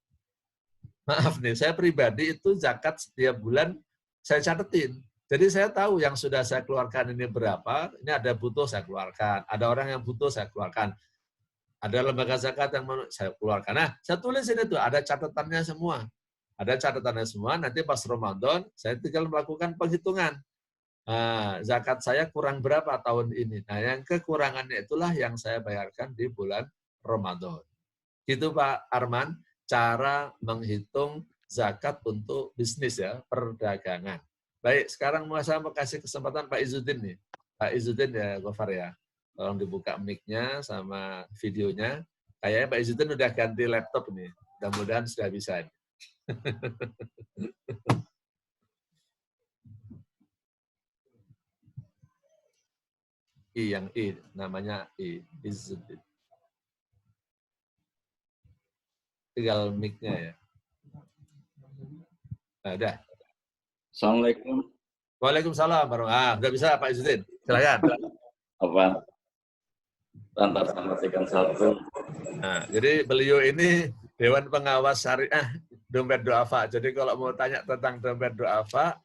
Maaf nih, saya pribadi itu zakat setiap bulan saya catetin. Jadi saya tahu yang sudah saya keluarkan ini berapa, ini ada butuh saya keluarkan, ada orang yang butuh saya keluarkan, ada lembaga zakat yang saya keluarkan. Nah, saya tulis ini tuh, ada catatannya semua. Ada catatannya semua, nanti pas Ramadan, saya tinggal melakukan penghitungan. Nah, zakat saya kurang berapa tahun ini. Nah, yang kekurangannya itulah yang saya bayarkan di bulan Ramadan. Gitu Pak Arman, cara menghitung zakat untuk bisnis ya, perdagangan. Baik, sekarang saya mau kasih kesempatan Pak Izzuddin nih. Pak Izzuddin ya, Gofar ya. Tolong dibuka mic-nya sama videonya. Kayaknya Pak Izzuddin udah ganti laptop nih. Mudah-mudahan sudah bisa. Yang namanya Izzuddin. Tinggal mic-nya ya. Nah, udah. Assalamualaikum. Waalaikumsalam. Udah bisa Pak Izzuddin. Silakan. Apa? Lantas matikan satu. Nah, jadi beliau ini Dewan Pengawas Syariah Dompet Duafa. Jadi kalau mau tanya tentang Dompet Duafa,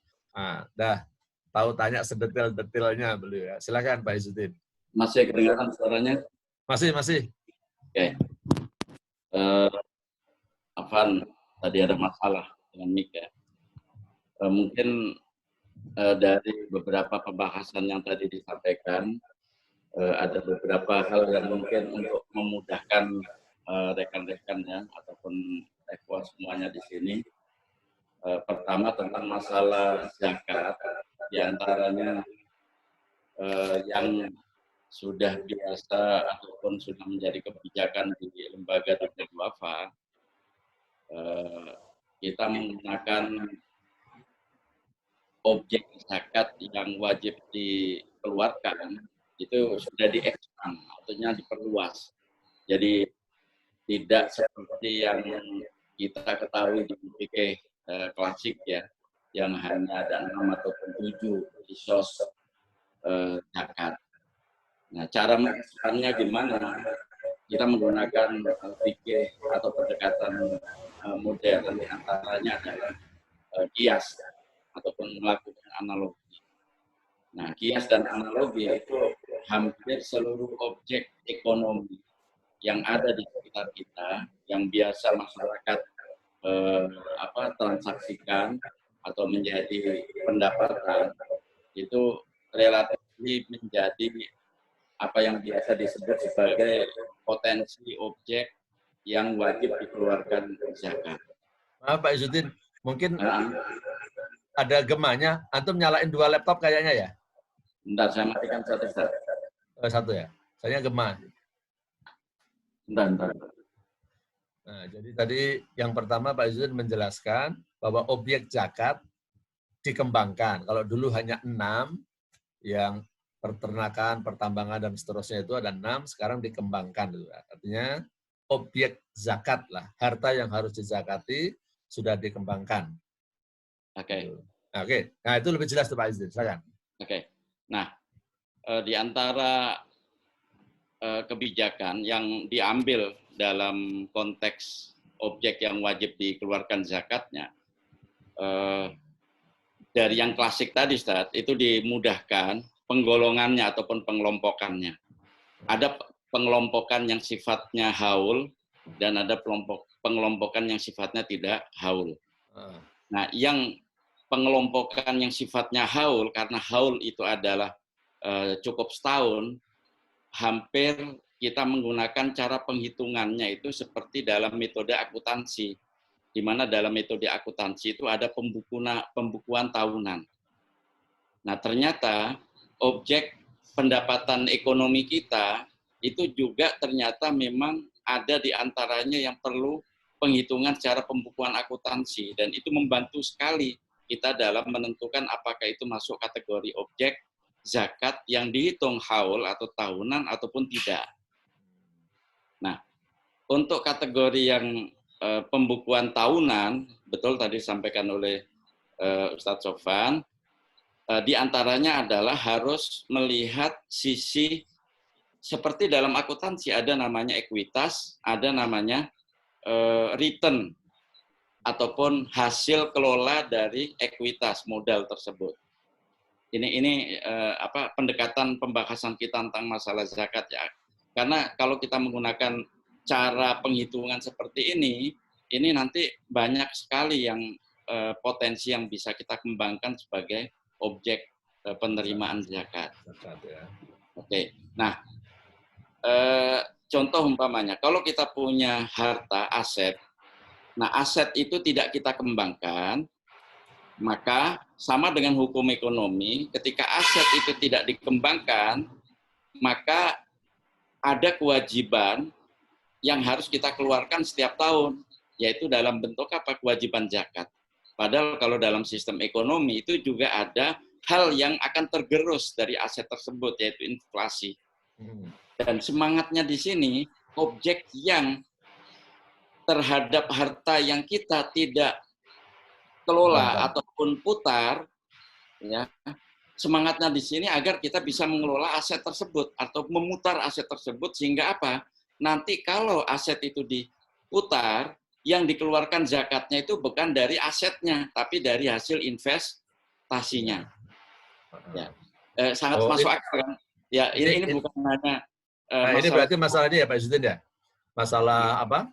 dah tahu tanya sedetail-detailnya beliau ya. Silakan Pak Izzuddin. Masih kedengaran suaranya? Masih. Oke. Afan, tadi ada masalah dengan mic ya. Mungkin dari beberapa pembahasan yang tadi disampaikan, ada beberapa hal yang mungkin untuk memudahkan rekan-rekannya ataupun ekwa semuanya di sini. Pertama tentang masalah zakat, diantaranya yang sudah biasa ataupun sudah menjadi kebijakan di lembaga Dompet Duafa, kita menggunakan objek zakat yang wajib dikeluarkan itu sudah diekspan, artinya diperluas. Jadi tidak seperti yang kita ketahui di fikih klasik ya, yang hanya ada 6 ataupun 7 kisos zakat. Nah, cara mengekspannya gimana? Kita menggunakan fikih atau pendekatan modern, antaranya adalah kias ataupun melakukan analogi. Nah, kias dan analogi itu hampir seluruh objek ekonomi yang ada di sekitar kita, yang biasa masyarakat transaksikan atau menjadi pendapatan, itu relatif menjadi apa yang biasa disebut sebagai potensi objek yang wajib dikeluarkan zakat. Maaf Pak Izzuddin, mungkin ada gemanya. Antum nyalain 2 laptop kayaknya ya? Bentar, saya matikan satu. Satu ya? Saya gema. Bentar. Nah, jadi tadi yang pertama Pak Izzuddin menjelaskan bahwa objek zakat dikembangkan. Kalau dulu hanya 6, yang peternakan, pertambangan, dan seterusnya itu ada 6, sekarang dikembangkan. Artinya objek zakat lah, harta yang harus dizakati sudah dikembangkan. Oke. Nah, itu lebih jelas tuh Pak Izzuddin, silakan. Oke. Nah, di antara kebijakan yang diambil dalam konteks objek yang wajib dikeluarkan zakatnya, dari yang klasik tadi, Ustaz, itu dimudahkan penggolongannya ataupun pengelompokannya. Ada pengelompokan yang sifatnya haul dan ada pengelompokan yang sifatnya tidak haul. Nah, yang pengelompokan yang sifatnya haul, karena haul itu adalah cukup setahun, hampir kita menggunakan cara penghitungannya itu seperti dalam metode akuntansi, di mana dalam metode akuntansi itu ada pembukuan tahunan. Nah, ternyata objek pendapatan ekonomi kita itu juga ternyata memang ada di antaranya yang perlu penghitungan secara pembukuan akuntansi, dan itu membantu sekali kita dalam menentukan apakah itu masuk kategori objek zakat yang dihitung haul atau tahunan ataupun tidak. Nah, untuk kategori yang pembukuan tahunan, betul tadi disampaikan oleh Ustadz Sofwan, di antaranya adalah harus melihat sisi seperti dalam akuntansi ada namanya ekuitas, ada namanya return ataupun hasil kelola dari ekuitas modal tersebut. Ini pendekatan pembahasan kita tentang masalah zakat ya. Karena kalau kita menggunakan cara penghitungan seperti ini nanti banyak sekali yang potensi yang bisa kita kembangkan sebagai objek penerimaan zakat. Oke. Nah, contoh umpamanya, kalau kita punya harta, aset, nah aset itu tidak kita kembangkan, maka sama dengan hukum ekonomi, ketika aset itu tidak dikembangkan, maka ada kewajiban yang harus kita keluarkan setiap tahun, yaitu dalam bentuk apa? Kewajiban zakat. Padahal kalau dalam sistem ekonomi itu juga ada hal yang akan tergerus dari aset tersebut, yaitu inflasi. Dan semangatnya di sini, objek yang terhadap harta yang kita tidak kelola ataupun putar, ya, semangatnya di sini agar kita bisa mengelola aset tersebut atau memutar aset tersebut sehingga apa? Nanti kalau aset itu diputar, yang dikeluarkan zakatnya itu bukan dari asetnya, tapi dari hasil investasinya. Ya. Sangat masuk akal kan? Ya, ini bukan hanya ini berarti masalahnya ya Pak Izzuddin ya? Masalah apa?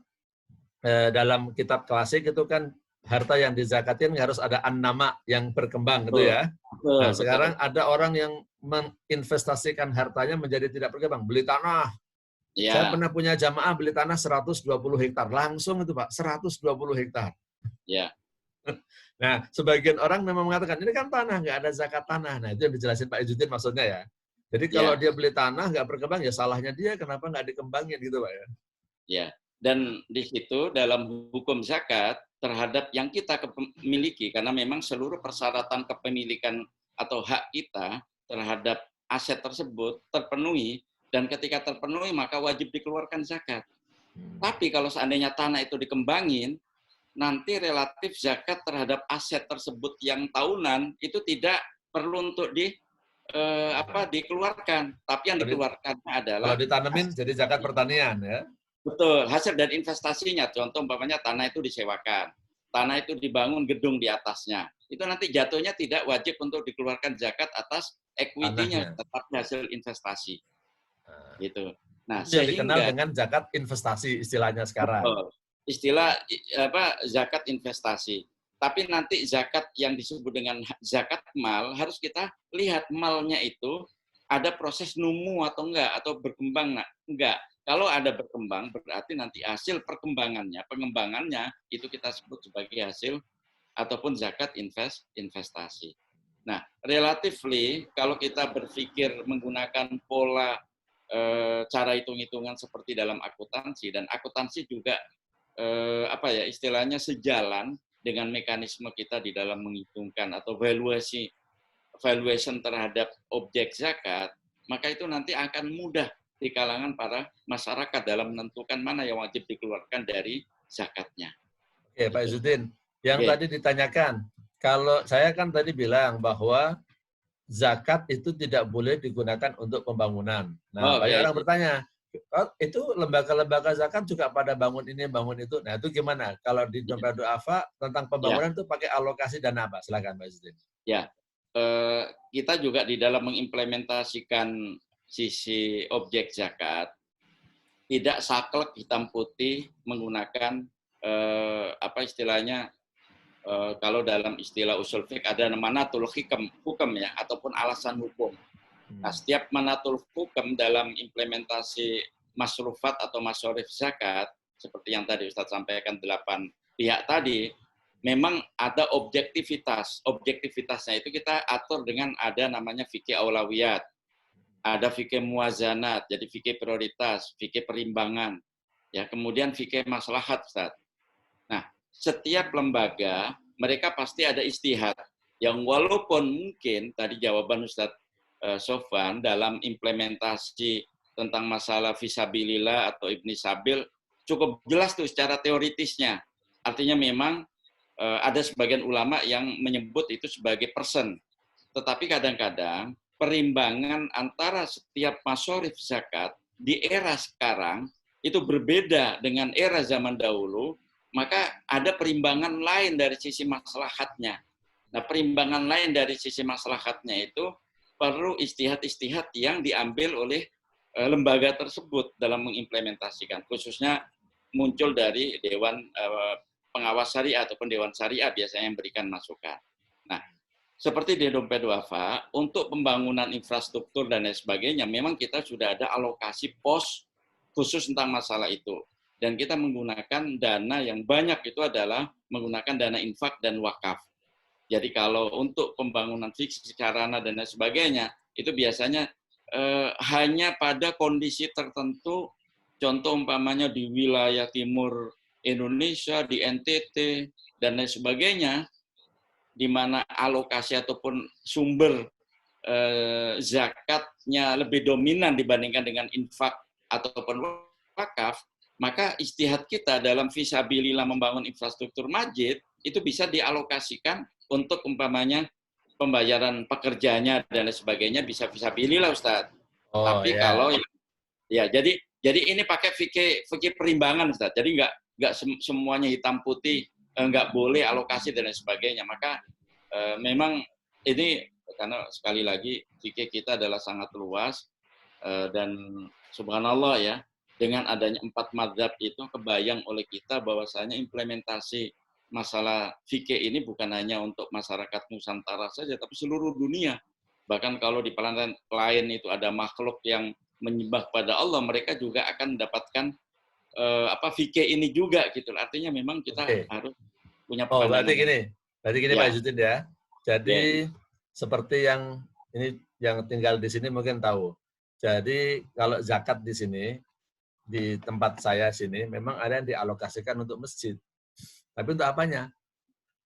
Dalam kitab klasik itu kan harta yang dizakatin harus ada an-nama yang berkembang gitu ya. Nah, sekarang ada orang yang menginvestasikan hartanya menjadi tidak berkembang, beli tanah. Ya. Saya pernah punya jamaah beli tanah 120 hektar, langsung itu Pak, 120 hektar. Ya. Nah, sebagian orang memang mengatakan, ini kan tanah, nggak ada zakat tanah. Nah, itu yang dijelasin Pak Izzuddin maksudnya ya. Jadi kalau dia beli tanah, nggak berkembang, ya salahnya dia, kenapa nggak dikembangin gitu Pak ya. Ya, dan di situ dalam hukum zakat, terhadap yang kita miliki, karena memang seluruh persyaratan kepemilikan atau hak kita terhadap aset tersebut terpenuhi, dan ketika terpenuhi maka wajib dikeluarkan zakat. Tapi kalau seandainya tanah itu dikembangin, nanti relatif zakat terhadap aset tersebut yang tahunan itu tidak perlu untuk dikeluarkan, tapi yang dikeluarkan adalah kalau ditanemin jadi zakat pertanian ya. Betul, hasil dan investasinya. Contoh umpamanya tanah itu disewakan, tanah itu dibangun gedung di atasnya. Itu nanti jatuhnya tidak wajib untuk dikeluarkan zakat atas equity-nya, tetapi hasil investasi. Gitu. Nah, yang dikenal dengan zakat investasi istilahnya sekarang. Betul. Istilah zakat investasi. Tapi nanti zakat yang disebut dengan zakat mal harus kita lihat malnya itu ada proses numu atau enggak, atau berkembang enggak. Kalau ada berkembang berarti nanti hasil pengembangannya itu kita sebut sebagai hasil ataupun zakat investasi. Nah, relatively kalau kita berpikir menggunakan pola cara hitung-hitungan seperti dalam akuntansi, dan akuntansi juga istilahnya sejalan dengan mekanisme kita di dalam menghitungkan atau valuation terhadap objek zakat, maka itu nanti akan mudah di kalangan para masyarakat dalam menentukan mana yang wajib dikeluarkan dari zakatnya. Oke, Pak Izzuddin, yang tadi ditanyakan, kalau saya kan tadi bilang bahwa zakat itu tidak boleh digunakan untuk pembangunan. Nah, banyak orang bertanya, itu lembaga-lembaga zakat juga pada bangun ini, bangun itu. Nah, itu gimana? Kalau di Dompet Du'afa tentang pembangunan itu pakai alokasi dana apa? Silakan, Pak Izzuddin. Ya, kita juga di dalam mengimplementasikan sisi objek zakat tidak saklek hitam putih menggunakan kalau dalam istilah usul fiqh ada manatul hukum ya, ataupun alasan hukum. Nah, setiap manatul hukum dalam implementasi masrufat atau masruf zakat seperti yang tadi Ustadz sampaikan 8 pihak tadi, memang ada objektivitas. Objektivitasnya itu kita atur dengan ada namanya fikih aulawiyat, ada fikih muwazanat, jadi fikih prioritas, fikih perimbangan, ya, kemudian fikih maslahat, Ustaz. Nah, setiap lembaga mereka pasti ada ijtihad yang walaupun mungkin tadi jawaban Ustaz Sofwan dalam implementasi tentang masalah fisabilillah atau ibni sabil cukup jelas tuh secara teoritisnya. Artinya memang ada sebagian ulama yang menyebut itu sebagai persen. Tetapi kadang-kadang perimbangan antara setiap masorif zakat di era sekarang itu berbeda dengan era zaman dahulu, maka ada perimbangan lain dari sisi maslahatnya. Nah, perimbangan lain dari sisi maslahatnya itu perlu istihad-istihad yang diambil oleh lembaga tersebut dalam mengimplementasikan, khususnya muncul dari Dewan Pengawas Syariah ataupun Dewan Syariah biasanya yang memberikan masukan. Nah, seperti di dompet duafa, untuk pembangunan infrastruktur dan lain sebagainya, memang kita sudah ada alokasi pos khusus tentang masalah itu. Dan kita menggunakan dana yang banyak itu adalah menggunakan dana infak dan wakaf. Jadi kalau untuk pembangunan fiksi, sarana dan lain sebagainya, itu biasanya hanya pada kondisi tertentu, contoh umpamanya di wilayah timur Indonesia, di NTT, dan lain sebagainya, di mana alokasi ataupun sumber zakatnya lebih dominan dibandingkan dengan infak ataupun wakaf, maka istihad kita dalam fisabilillah membangun infrastruktur masjid itu bisa dialokasikan untuk umpamanya pembayaran pekerjanya dan lain sebagainya bisa fisabilillah, Ustaz. Tapi kalau ya jadi ini pakai fikih perimbangan, Ustaz. Jadi nggak semuanya hitam putih, nggak boleh alokasi dan lain sebagainya. Maka memang ini karena sekali lagi fikih kita adalah sangat luas dan subhanallah ya, dengan adanya 4 mazhab itu kebayang oleh kita bahwasanya implementasi masalah fikih ini bukan hanya untuk masyarakat Nusantara saja, tapi seluruh dunia. Bahkan kalau di planet lain itu ada makhluk yang menyembah pada Allah, mereka juga akan mendapatkan fikih ini juga gitu. Artinya memang kita harus punya pandangan. Berarti gini Ya. Pak Izzuddin ya. Jadi seperti yang ini yang tinggal di sini mungkin tahu. Jadi kalau zakat di sini di tempat saya sini memang ada yang dialokasikan untuk masjid. Tapi untuk apanya?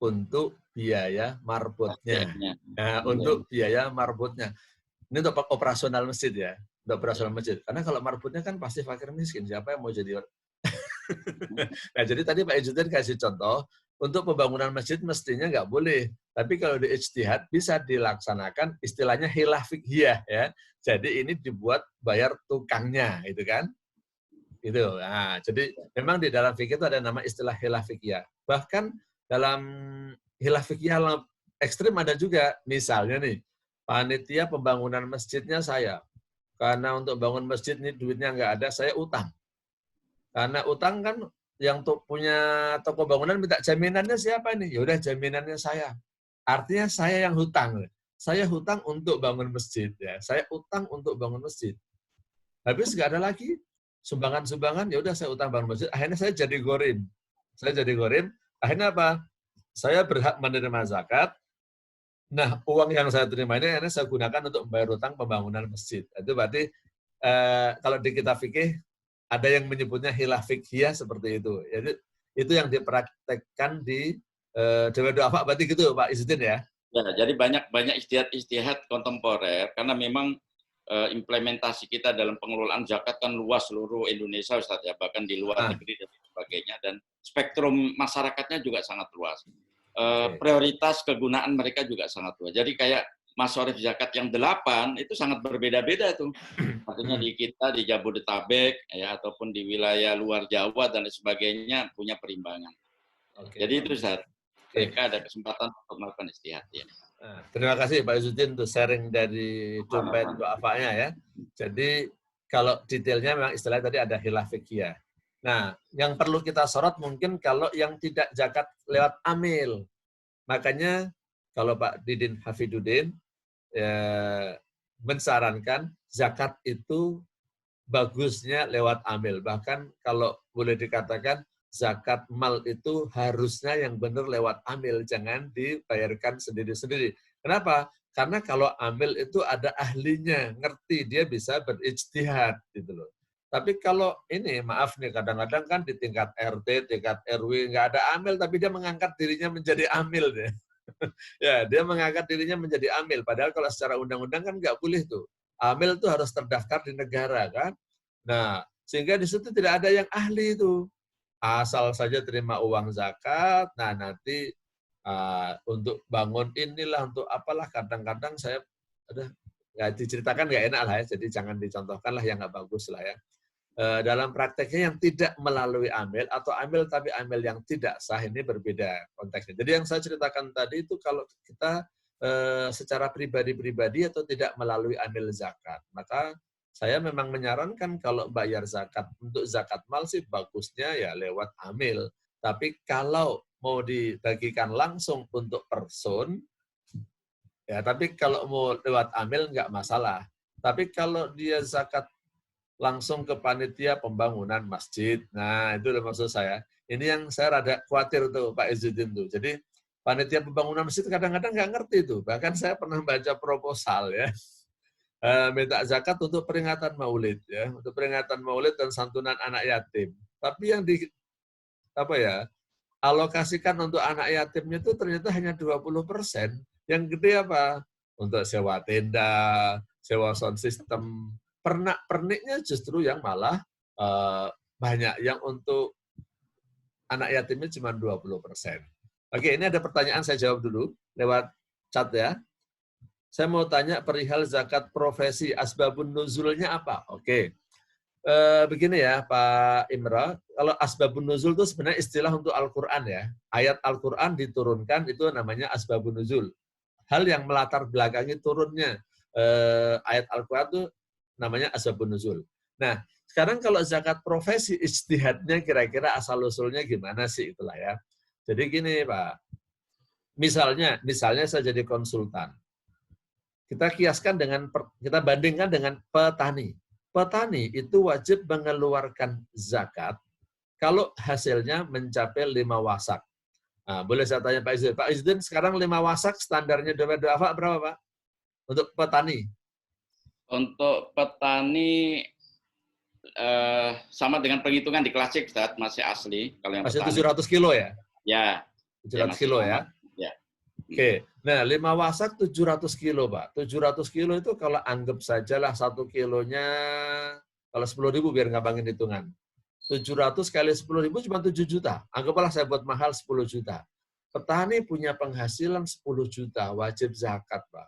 Untuk biaya marbotnya. Nah, untuk biaya marbotnya. Ini untuk operasional masjid ya. Untuk operasional masjid. Karena kalau marbotnya kan pasti fakir miskin. Siapa yang mau jadi Nah, jadi tadi Pak Izzuddin kasih contoh, untuk pembangunan masjid mestinya nggak boleh. Tapi kalau di ijtihad bisa dilaksanakan istilahnya khilaf fiqhiyah ya. Jadi ini dibuat bayar tukangnya, gitu kan? Gitu. Nah, jadi memang di dalam fikih itu ada nama istilah khilaf fiqhiyah. Bahkan dalam khilaf fiqhiyah ekstrim ada juga. Misalnya nih, panitia pembangunan masjidnya saya. Karena untuk bangun masjid ini duitnya nggak ada, saya utang. Karena utang kan yang punya toko bangunan minta jaminannya siapa nih? Ya udah jaminannya saya. Artinya saya yang hutang. Saya hutang untuk bangun masjid ya. Saya utang untuk bangun masjid. Habis nggak ada lagi sumbangan-sumbangan, ya udah saya utang bangun masjid. Akhirnya saya jadi ghorim. Akhirnya apa? Saya berhak menerima zakat. Nah, uang yang saya terima ini akhirnya saya gunakan untuk membayar utang pembangunan masjid. Itu berarti kalau di kitab fikih ada yang menyebutnya khilaf fiqhiyah seperti itu. Jadi itu yang dipraktekkan di Dewan Du'afa berarti gitu Pak Izzuddin ya. Ya, jadi banyak istihad kontemporer karena memang implementasi kita dalam pengelolaan zakat kan luas seluruh Indonesia, Ustaz ya, bahkan di luar negeri dan sebagainya, dan spektrum masyarakatnya juga sangat luas. Prioritas kegunaan mereka juga sangat luas. Jadi kayak masorif zakat yang 8 itu sangat berbeda-beda tuh. Artinya di kita di Jabodetabek ya ataupun di wilayah luar Jawa dan sebagainya punya perimbangan. Jadi itu Ustaz. Mereka ada kesempatan untuk melakukan istihad ya. Terima kasih Pak Izzuddin untuk sharing dari dompet du'afanya ya. Jadi kalau detailnya memang istilahnya tadi ada khilaf fiqhiyah. Nah, yang perlu kita sorot mungkin kalau yang tidak zakat lewat amil. Makanya kalau Pak Didin Hafiduddin mensarankan zakat itu bagusnya lewat amil. Bahkan kalau boleh dikatakan zakat mal itu harusnya yang benar lewat amil, jangan dibayarkan sendiri-sendiri. Kenapa? Karena kalau amil itu ada ahlinya, ngerti, dia bisa berijtihad gitu loh. Tapi kalau ini, maaf nih, kadang-kadang kan di tingkat RT, tingkat RW, nggak ada amil, tapi dia mengangkat dirinya menjadi amil deh. Ya, dia mengangkat dirinya menjadi amil. Padahal kalau secara undang-undang kan nggak boleh tuh. Amil itu harus terdaftar di negara kan. Nah, Sehingga di situ tidak ada yang ahli itu. Asal saja terima uang zakat, nah nanti untuk bangun inilah, untuk apalah, kadang-kadang saya nggak diceritakan nggak enak lah ya, jadi jangan dicontohkan lah yang nggak bagus lah ya. Dalam prakteknya yang tidak melalui amil atau amil tapi amil yang tidak sah, ini berbeda konteksnya. Jadi yang saya ceritakan tadi itu kalau kita secara pribadi-pribadi atau tidak melalui amil zakat, maka saya memang menyarankan kalau bayar zakat untuk zakat mal sih bagusnya ya lewat amil. Tapi kalau mau dibagikan langsung untuk person, ya tapi kalau mau lewat amil nggak masalah. Tapi kalau dia zakat langsung ke panitia pembangunan masjid, nah itu udah maksud saya. Ini yang saya rada khawatir tuh Pak Izzuddin tuh. Jadi panitia pembangunan masjid kadang-kadang nggak ngerti tuh. Bahkan saya pernah baca proposal ya, minta zakat untuk peringatan Maulid ya, untuk peringatan Maulid dan santunan anak yatim. Tapi yang alokasikan untuk anak yatimnya itu ternyata hanya 20%. Yang gede apa? Untuk sewa tenda, sewa sound system. Pernik-perniknya justru yang malah banyak, yang untuk anak yatimnya cuma 20%. Oke, ini ada pertanyaan, saya jawab dulu lewat chat ya. Saya mau tanya perihal zakat profesi, asbabun nuzulnya apa? Oke. Begini ya Pak Imra, kalau asbabun nuzul itu sebenarnya istilah untuk Al-Quran ya. Ayat Al-Quran diturunkan itu namanya asbabun nuzul. Hal yang melatar belakangi turunnya ayat Al-Quran itu namanya asbabun nuzul. Nah, sekarang kalau zakat profesi, ijtihadnya kira-kira asal-usulnya gimana sih, itulah ya. Jadi gini Pak, misalnya saya jadi konsultan. Kita kiaskan kita bandingkan dengan petani. Petani itu wajib mengeluarkan zakat kalau hasilnya mencapai 5 wasak. Nah, boleh saya tanya Pak Izzuddin? Pak Izzuddin, sekarang 5 wasak standarnya berapa Pak? Untuk petani? Untuk petani sama dengan perhitungan di klasik, Ustaz, masih asli. Kalau yang masih petani. 700 kilo ya? Ya. 700 kilo ya? Ya. Oke, nah 5 wasak 700 kilo Pak. 700 kilo itu kalau anggap sajalah 1 kilonya, kalau 10.000 biar gampangin hitungan. 700 kali 10.000 cuma 7 juta. Anggaplah saya buat mahal 10 juta. Petani punya penghasilan 10 juta, wajib zakat Pak.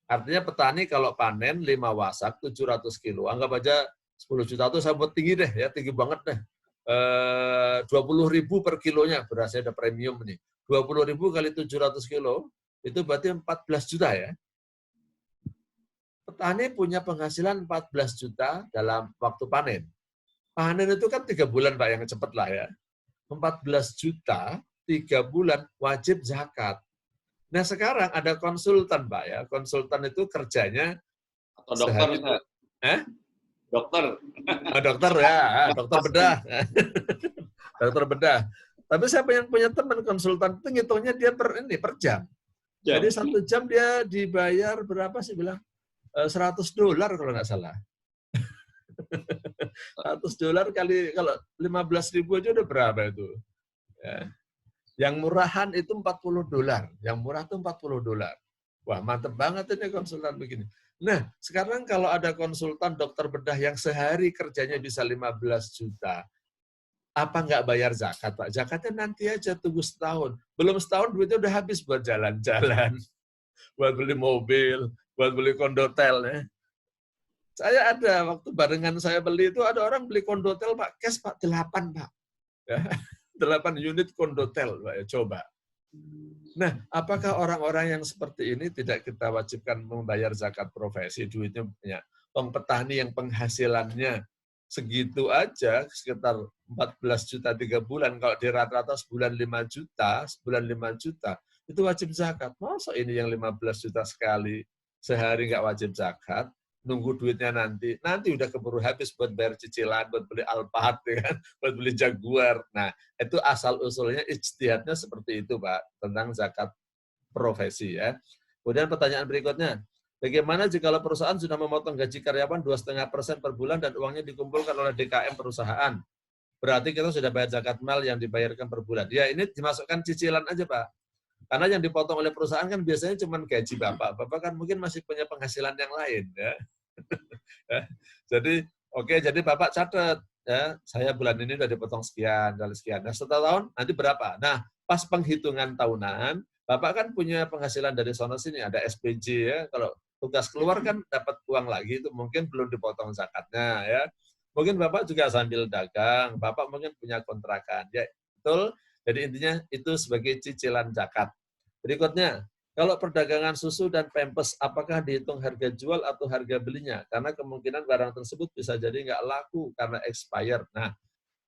Artinya petani kalau panen 5 wasak 700 kilo, anggap aja 10 juta itu saya buat tinggi deh, ya tinggi banget deh. 20.000 per kilonya, berasnya ada premium nih. 20.000 kali 700 kilo, itu berarti 14 juta ya. Petani punya penghasilan 14 juta dalam waktu panen. Panen itu kan 3 bulan Pak, yang cepat lah ya. 14 juta, 3 bulan wajib zakat. Nah sekarang ada konsultan Pak ya, konsultan itu kerjanya atau dokter Ustaz. Dokter. Dokter ya, dokter bedah. Dokter bedah. Tapi saya punya teman konsultan itu ngitungnya dia per jam. Jadi 1 jam dia dibayar berapa sih bilang? $100 kalau nggak salah. $100 kali, kalau 15.000 aja udah berapa itu? Ya. Yang murahan itu $40. Yang murah itu $40. Wah, mantep banget ini konsultan begini. Nah, sekarang kalau ada konsultan dokter bedah yang sehari kerjanya bisa 15 juta, apa nggak bayar zakat, Pak? Zakatnya nanti aja, tunggu setahun. Belum setahun duitnya udah habis buat jalan-jalan, buat beli mobil, buat beli kondotel. Ya. Saya ada, waktu barengan saya beli itu, ada orang beli kondotel, Pak, cash Pak, 8 Pak. Ya. 8 unit kondotel, Pak, ya, coba. Nah, apakah orang-orang yang seperti ini tidak kita wajibkan membayar zakat profesi, duitnya punya? Petani yang penghasilannya segitu aja, sekitar 14 juta 3 bulan, kalau di rata-rata sebulan 5 juta, itu wajib zakat. Masa ini yang 15 juta sekali, sehari nggak wajib zakat? Nunggu duitnya nanti udah keburu habis buat bayar cicilan, buat beli Alphard, ya kan? Buat beli Jaguar. Nah, itu asal-usulnya ijtihadnya seperti itu, Pak, tentang zakat profesi ya. Kemudian pertanyaan berikutnya, bagaimana jika perusahaan sudah memotong gaji karyawan 2,5% per bulan dan uangnya dikumpulkan oleh DKM perusahaan? Berarti kita sudah bayar zakat mal yang dibayarkan per bulan. Ya, ini dimasukkan cicilan aja, Pak. Karena yang dipotong oleh perusahaan kan biasanya cuma gaji Bapak. Bapak kan mungkin masih punya penghasilan yang lain. Ya. Jadi Oke, jadi Bapak catat ya, saya bulan ini udah dipotong sekian, dari sekian. Nah, setelah tahun nanti berapa? Nah, pas penghitungan tahunan, Bapak kan punya penghasilan dari sono sini, ada SPJ ya. Kalau tugas keluar kan dapat uang lagi, itu mungkin belum dipotong zakatnya ya. Mungkin Bapak juga sambil dagang, Bapak mungkin punya kontrakan. Ya, betul. Jadi intinya itu sebagai cicilan zakat. Berikutnya, kalau perdagangan susu dan pempes, apakah dihitung harga jual atau harga belinya? Karena kemungkinan barang tersebut bisa jadi nggak laku karena expired. Nah,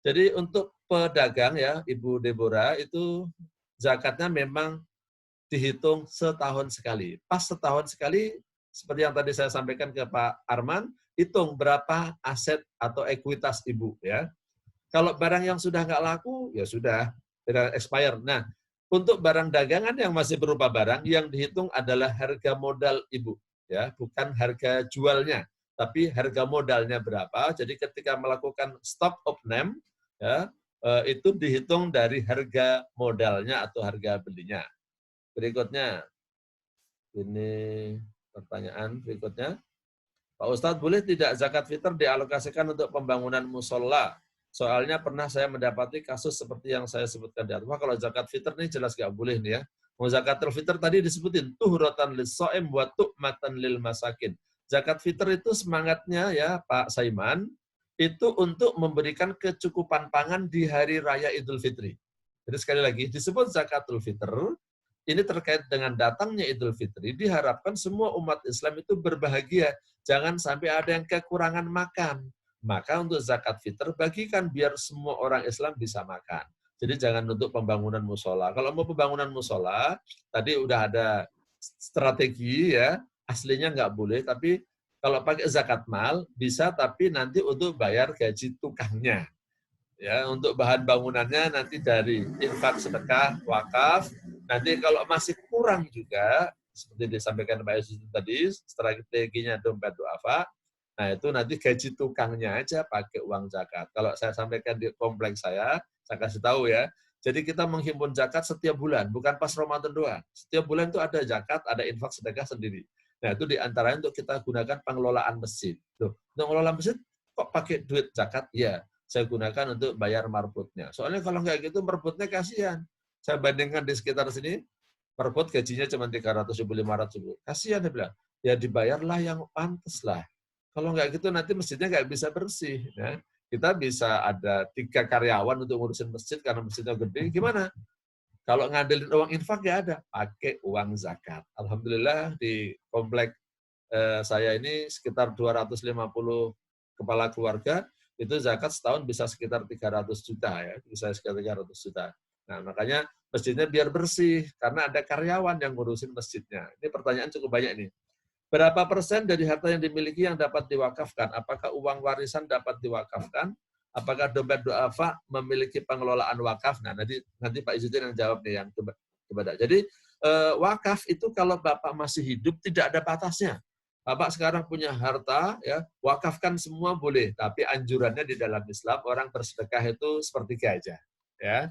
jadi untuk pedagang ya, Ibu Deborah, itu zakatnya memang dihitung setahun sekali. Pas setahun sekali, seperti yang tadi saya sampaikan ke Pak Arman, hitung berapa aset atau ekuitas Ibu. Ya. Kalau barang yang sudah nggak laku, ya sudah, tidak expire. Nah, untuk barang dagangan yang masih berupa barang, yang dihitung adalah harga modal Ibu, ya, bukan harga jualnya, tapi harga modalnya berapa. Jadi ketika melakukan stop of name, ya, itu dihitung dari harga modalnya atau harga belinya. Berikutnya, ini pertanyaan berikutnya. Pak Ustadz, boleh tidak zakat fitr dialokasikan untuk pembangunan musola? Soalnya pernah saya mendapati kasus seperti yang saya sebutkan di atas. Wah, kalau zakat fitr ini jelas nggak boleh nih ya. Mau zakatul fitr tadi disebutin tuhratan lis-shaim wa tu'matan lil masakin. Zakat fitr itu semangatnya ya Pak Saiman, itu untuk memberikan kecukupan pangan di hari raya Idul Fitri. Jadi sekali lagi disebut zakatul fitr, ini terkait dengan datangnya Idul Fitri, diharapkan semua umat Islam itu berbahagia. Jangan sampai ada yang kekurangan makan. Maka untuk zakat fitr, bagikan biar semua orang Islam bisa makan. Jadi jangan untuk pembangunan musola. Kalau mau pembangunan musola, tadi udah ada strategi ya, aslinya nggak boleh, tapi kalau pakai zakat mal, bisa, tapi nanti untuk bayar gaji tukangnya. Ya, untuk bahan bangunannya nanti dari infak, sedekah, wakaf. Nanti kalau masih kurang juga, seperti disampaikan Pak Yesus tadi, strateginya dompet duafa, nah itu nanti gaji tukangnya aja pakai uang zakat. Kalau saya sampaikan di kompleks saya kasih tahu ya, jadi kita menghimpun zakat setiap bulan, bukan pas Ramadan doang. Setiap bulan itu ada zakat, ada infak, sedekah sendiri. Nah itu diantaranya untuk kita gunakan pengelolaan masjid. Tuh, untuk mengelola masjid, kok pakai duit zakat? Ya, saya gunakan untuk bayar marbutnya. Soalnya kalau nggak gitu, marbutnya kasihan. Saya bandingkan di sekitar sini, marbut gajinya cuma 300 ribu, 500 ribu. Kasihan, dia bilang. Ya dibayarlah yang pantas lah. Kalau nggak gitu, nanti masjidnya nggak bisa bersih. Ya. Kita bisa ada 3 karyawan untuk ngurusin masjid, karena masjidnya gede. Gimana? Kalau ngandelin uang infak, ya ada. Pakai uang zakat. Alhamdulillah, di komplek saya ini sekitar 250 kepala keluarga, itu zakat setahun bisa sekitar 300 juta ya, bisa sekitar 300 juta. Nah, makanya masjidnya biar bersih karena ada karyawan yang ngurusin masjidnya. Ini pertanyaan cukup banyak nih. Berapa persen dari harta yang dimiliki yang dapat diwakafkan? Apakah uang warisan dapat diwakafkan? Apakah dompet duafa memiliki pengelolaan wakaf? Nah, nanti Pak Izzuddin yang jawab nih yang coba. Jadi wakaf itu kalau Bapak masih hidup tidak ada batasnya. Bapak sekarang punya harta, ya wakafkan semua boleh, tapi anjurannya di dalam Islam orang bersedekah itu sepertiga aja, ya,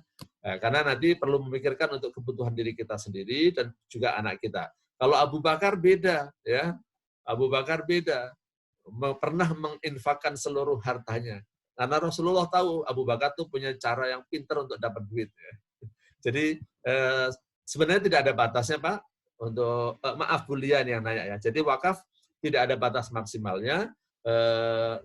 karena nanti perlu memikirkan untuk kebutuhan diri kita sendiri dan juga anak kita. Kalau Abu Bakar beda, ya, Abu Bakar beda, pernah menginfakkan seluruh hartanya, karena Rasulullah tahu Abu Bakar tuh punya cara yang pintar untuk dapat duit. Ya. Jadi sebenarnya tidak ada batasnya Pak. Untuk maaf Bulian yang nanya ya. Jadi wakaf tidak ada batas maksimalnya,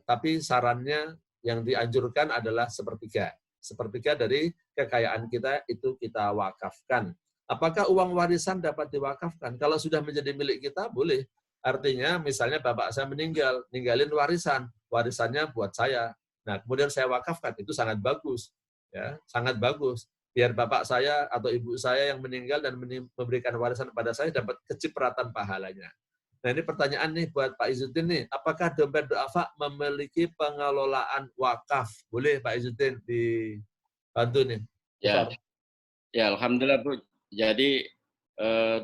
tapi sarannya yang dianjurkan adalah sepertiga. Sepertiga dari kekayaan kita itu kita wakafkan. Apakah uang warisan dapat diwakafkan? Kalau sudah menjadi milik kita, boleh. Artinya misalnya bapak saya meninggal, ninggalin warisan, warisannya buat saya. Nah, kemudian saya wakafkan, itu sangat bagus. Ya, sangat bagus. Biar bapak saya atau ibu saya yang meninggal dan memberikan warisan kepada saya dapat kecipratan pahalanya. Nah ini pertanyaan nih buat Pak Izzuddin nih, apakah dompet duafa memiliki pengelolaan wakaf? Boleh Pak Izzuddin dibantu nih. Ya, alhamdulillah Bu. Jadi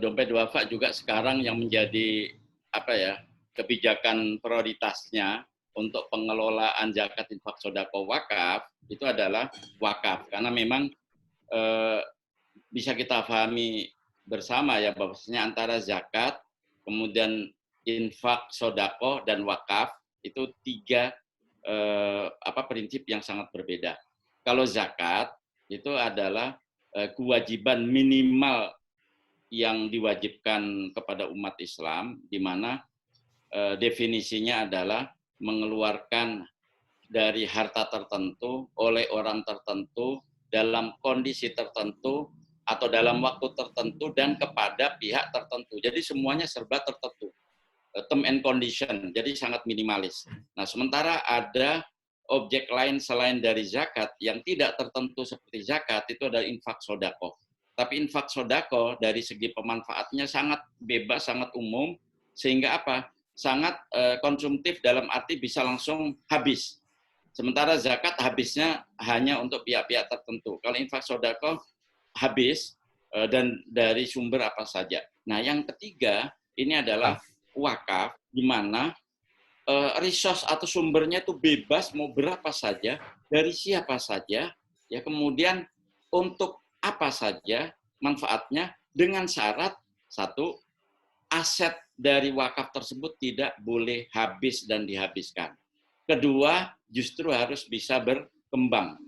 dompet duafa juga sekarang yang menjadi kebijakan prioritasnya untuk pengelolaan zakat infak sodako wakaf itu adalah wakaf, karena memang bisa kita pahami bersama ya bahwasanya antara zakat, kemudian infak, sodako, dan wakaf itu 3 prinsip yang sangat berbeda. Kalau zakat itu adalah kewajiban minimal yang diwajibkan kepada umat Islam, di mana definisinya adalah mengeluarkan dari harta tertentu oleh orang tertentu dalam kondisi tertentu atau dalam waktu tertentu dan kepada pihak tertentu. Jadi semuanya serba tertentu. Term and condition, jadi sangat minimalis. Nah, sementara ada objek lain selain dari zakat yang tidak tertentu seperti zakat, itu adalah infak sodako. Tapi infak sodako dari segi pemanfaatnya sangat bebas, sangat umum, sehingga apa? Sangat konsumtif dalam arti bisa langsung habis. Sementara zakat habisnya hanya untuk pihak-pihak tertentu. Kalau infak sodako habis dan dari sumber apa saja. Nah, yang ketiga ini adalah wakaf, di mana resource atau sumbernya itu bebas mau berapa saja, dari siapa saja, ya kemudian untuk apa saja manfaatnya, dengan syarat satu, aset dari wakaf tersebut tidak boleh habis dan dihabiskan. Kedua, justru harus bisa berkembang.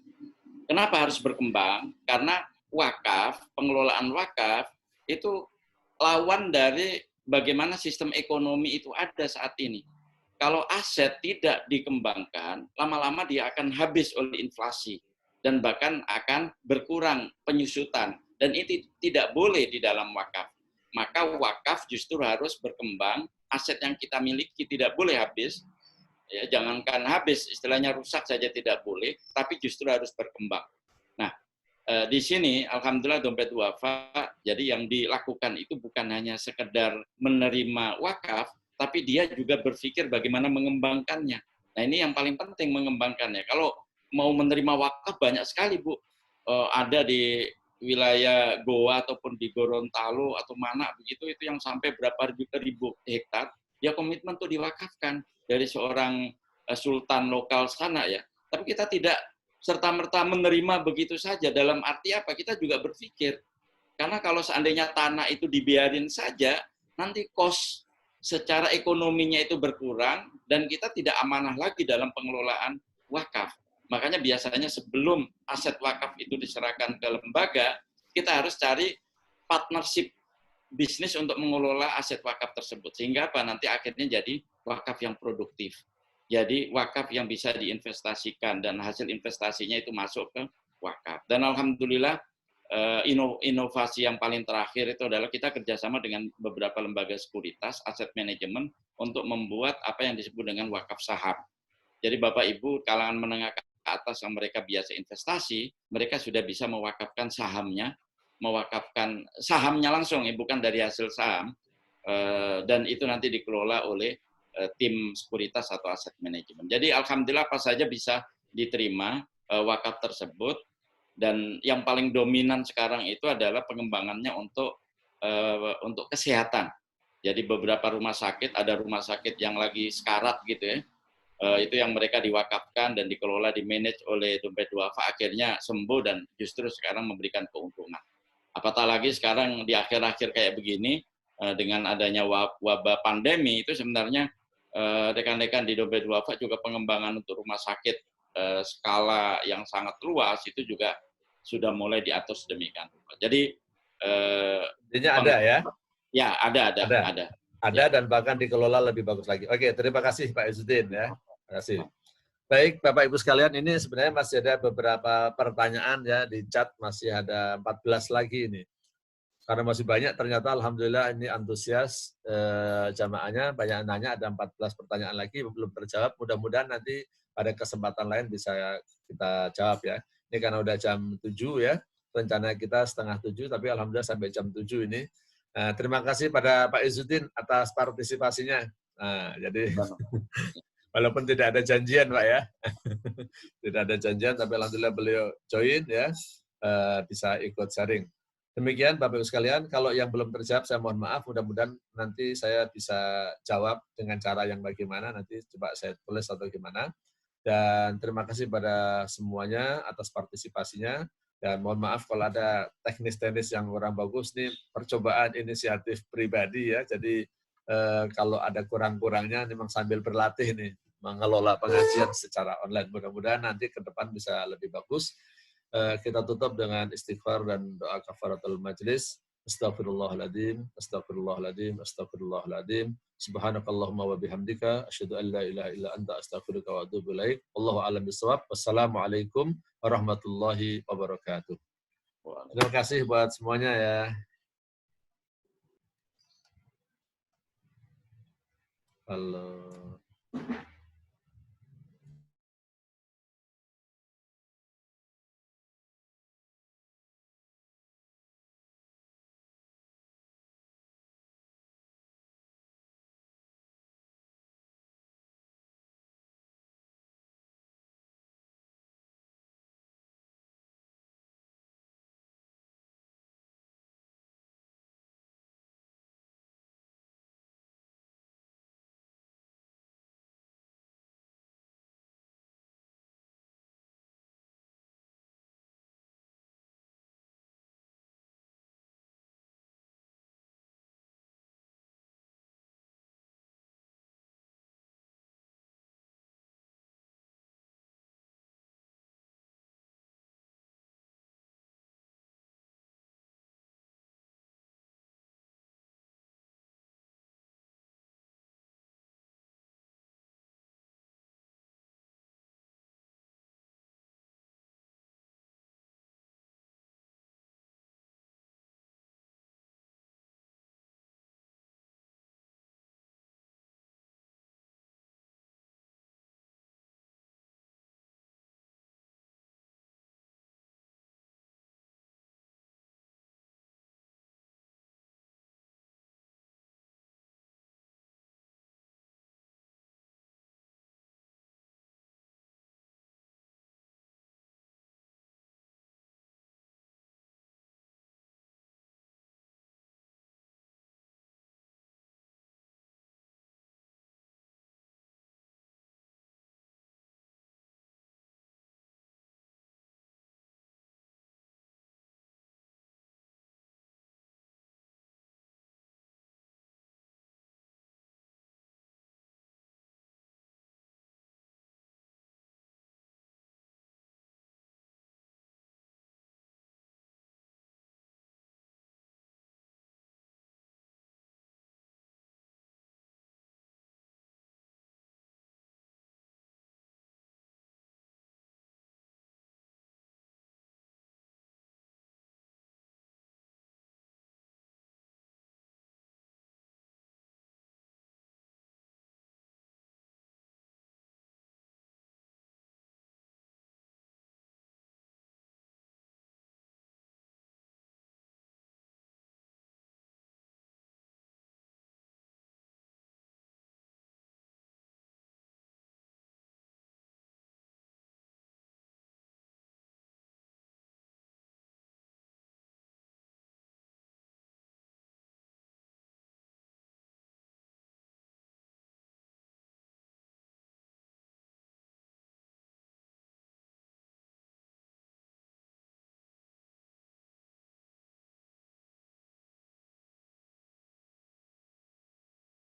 Kenapa harus berkembang? Karena wakaf, pengelolaan wakaf itu lawan dari bagaimana sistem ekonomi itu ada saat ini. Kalau aset tidak dikembangkan, lama-lama dia akan habis oleh inflasi dan bahkan akan berkurang penyusutan. Dan itu tidak boleh di dalam wakaf. Maka wakaf justru harus berkembang, aset yang kita miliki tidak boleh habis. Ya, jangankan habis, istilahnya rusak saja tidak boleh, tapi justru harus berkembang. Nah, di sini alhamdulillah dompet wafa, jadi yang dilakukan itu bukan hanya sekedar menerima wakaf, tapi dia juga berpikir bagaimana mengembangkannya. Nah, ini yang paling penting, mengembangkannya. Kalau mau menerima wakaf banyak sekali, Bu. Ada di wilayah Goa ataupun di Gorontalo atau mana begitu, itu yang sampai berapa ribu hektar, dia komitmen tuh diwakafkan dari seorang sultan lokal sana ya. Tapi kita tidak serta-merta menerima begitu saja. Dalam arti apa? Kita juga berpikir. Karena kalau seandainya tanah itu dibiarin saja, nanti kos secara ekonominya itu berkurang dan kita tidak amanah lagi dalam pengelolaan wakaf. Makanya biasanya sebelum aset wakaf itu diserahkan ke lembaga, kita harus cari partnership bisnis untuk mengelola aset wakaf tersebut. Sehingga apa? Nanti akhirnya jadi wakaf yang produktif. Jadi wakaf yang bisa diinvestasikan dan hasil investasinya itu masuk ke wakaf. Dan alhamdulillah inovasi yang paling terakhir itu adalah kita kerjasama dengan beberapa lembaga sekuritas, aset manajemen untuk membuat apa yang disebut dengan wakaf saham. Jadi Bapak Ibu kalangan menengah ke atas yang mereka biasa investasi, mereka sudah bisa mewakafkan sahamnya, mewakafkan sahamnya langsung, bukan dari hasil saham, dan itu nanti dikelola oleh tim sekuritas atau aset manajemen. Jadi alhamdulillah apa saja bisa diterima wakaf tersebut, dan yang paling dominan sekarang itu adalah pengembangannya untuk kesehatan. Jadi beberapa rumah sakit, ada rumah sakit yang lagi sekarat gitu ya, itu yang mereka diwakafkan dan dikelola, dimanage oleh dompet duafa, akhirnya sembuh dan justru sekarang memberikan keuntungan. Apatah lagi sekarang di akhir-akhir kayak begini, dengan adanya wabah pandemi, itu sebenarnya rekan-rekan di dompet duafa juga pengembangan untuk rumah sakit skala yang sangat luas itu juga sudah mulai diatur sedemikian rupa. Jadi ada ya? Ya, ada. Ada dan bahkan dikelola lebih bagus lagi. Oke, terima kasih Pak Izzuddin ya. Terima kasih. Baik, Bapak Ibu sekalian, ini sebenarnya masih ada beberapa pertanyaan ya di chat, masih ada 14 lagi ini. Karena masih banyak, ternyata alhamdulillah ini antusias jamaahnya, banyak nanya, ada 14 pertanyaan lagi belum terjawab. Mudah-mudahan nanti pada kesempatan lain bisa kita jawab ya. Ini karena udah jam 7 ya, rencana kita 6:30, tapi alhamdulillah sampai jam 7 ini. Nah, terima kasih pada Pak Izzuddin atas partisipasinya. Nah, jadi walaupun tidak ada janjian Pak ya, tidak ada janjian, tapi alhamdulillah beliau join ya, bisa ikut sharing. Demikian Bapak Ibu sekalian, kalau yang belum terjawab saya mohon maaf, mudah-mudahan nanti saya bisa jawab dengan cara yang bagaimana, nanti coba saya tulis atau gimana. Dan terima kasih pada semuanya atas partisipasinya. Dan mohon maaf kalau ada teknis-teknis yang kurang bagus, nih percobaan inisiatif pribadi ya. Jadi kalau ada kurang-kurangnya memang sambil berlatih nih. mengelola pengajian secara online. Mudah-mudahan nanti ke depan bisa lebih bagus. Kita tutup dengan istighfar dan doa kafaratul majlis. Astaghfirullahaladzim, astaghfirullahaladzim, astaghfirullahaladzim. Subhanakallahumma wa bihamdika, asyhadu an la ilaha illa anta, astaghfiruka wa atubu ilaik. Wallahu a'lam bishawab. Wassalamualaikum warahmatullahi wabarakatuh. Terima kasih buat semuanya ya. Halo.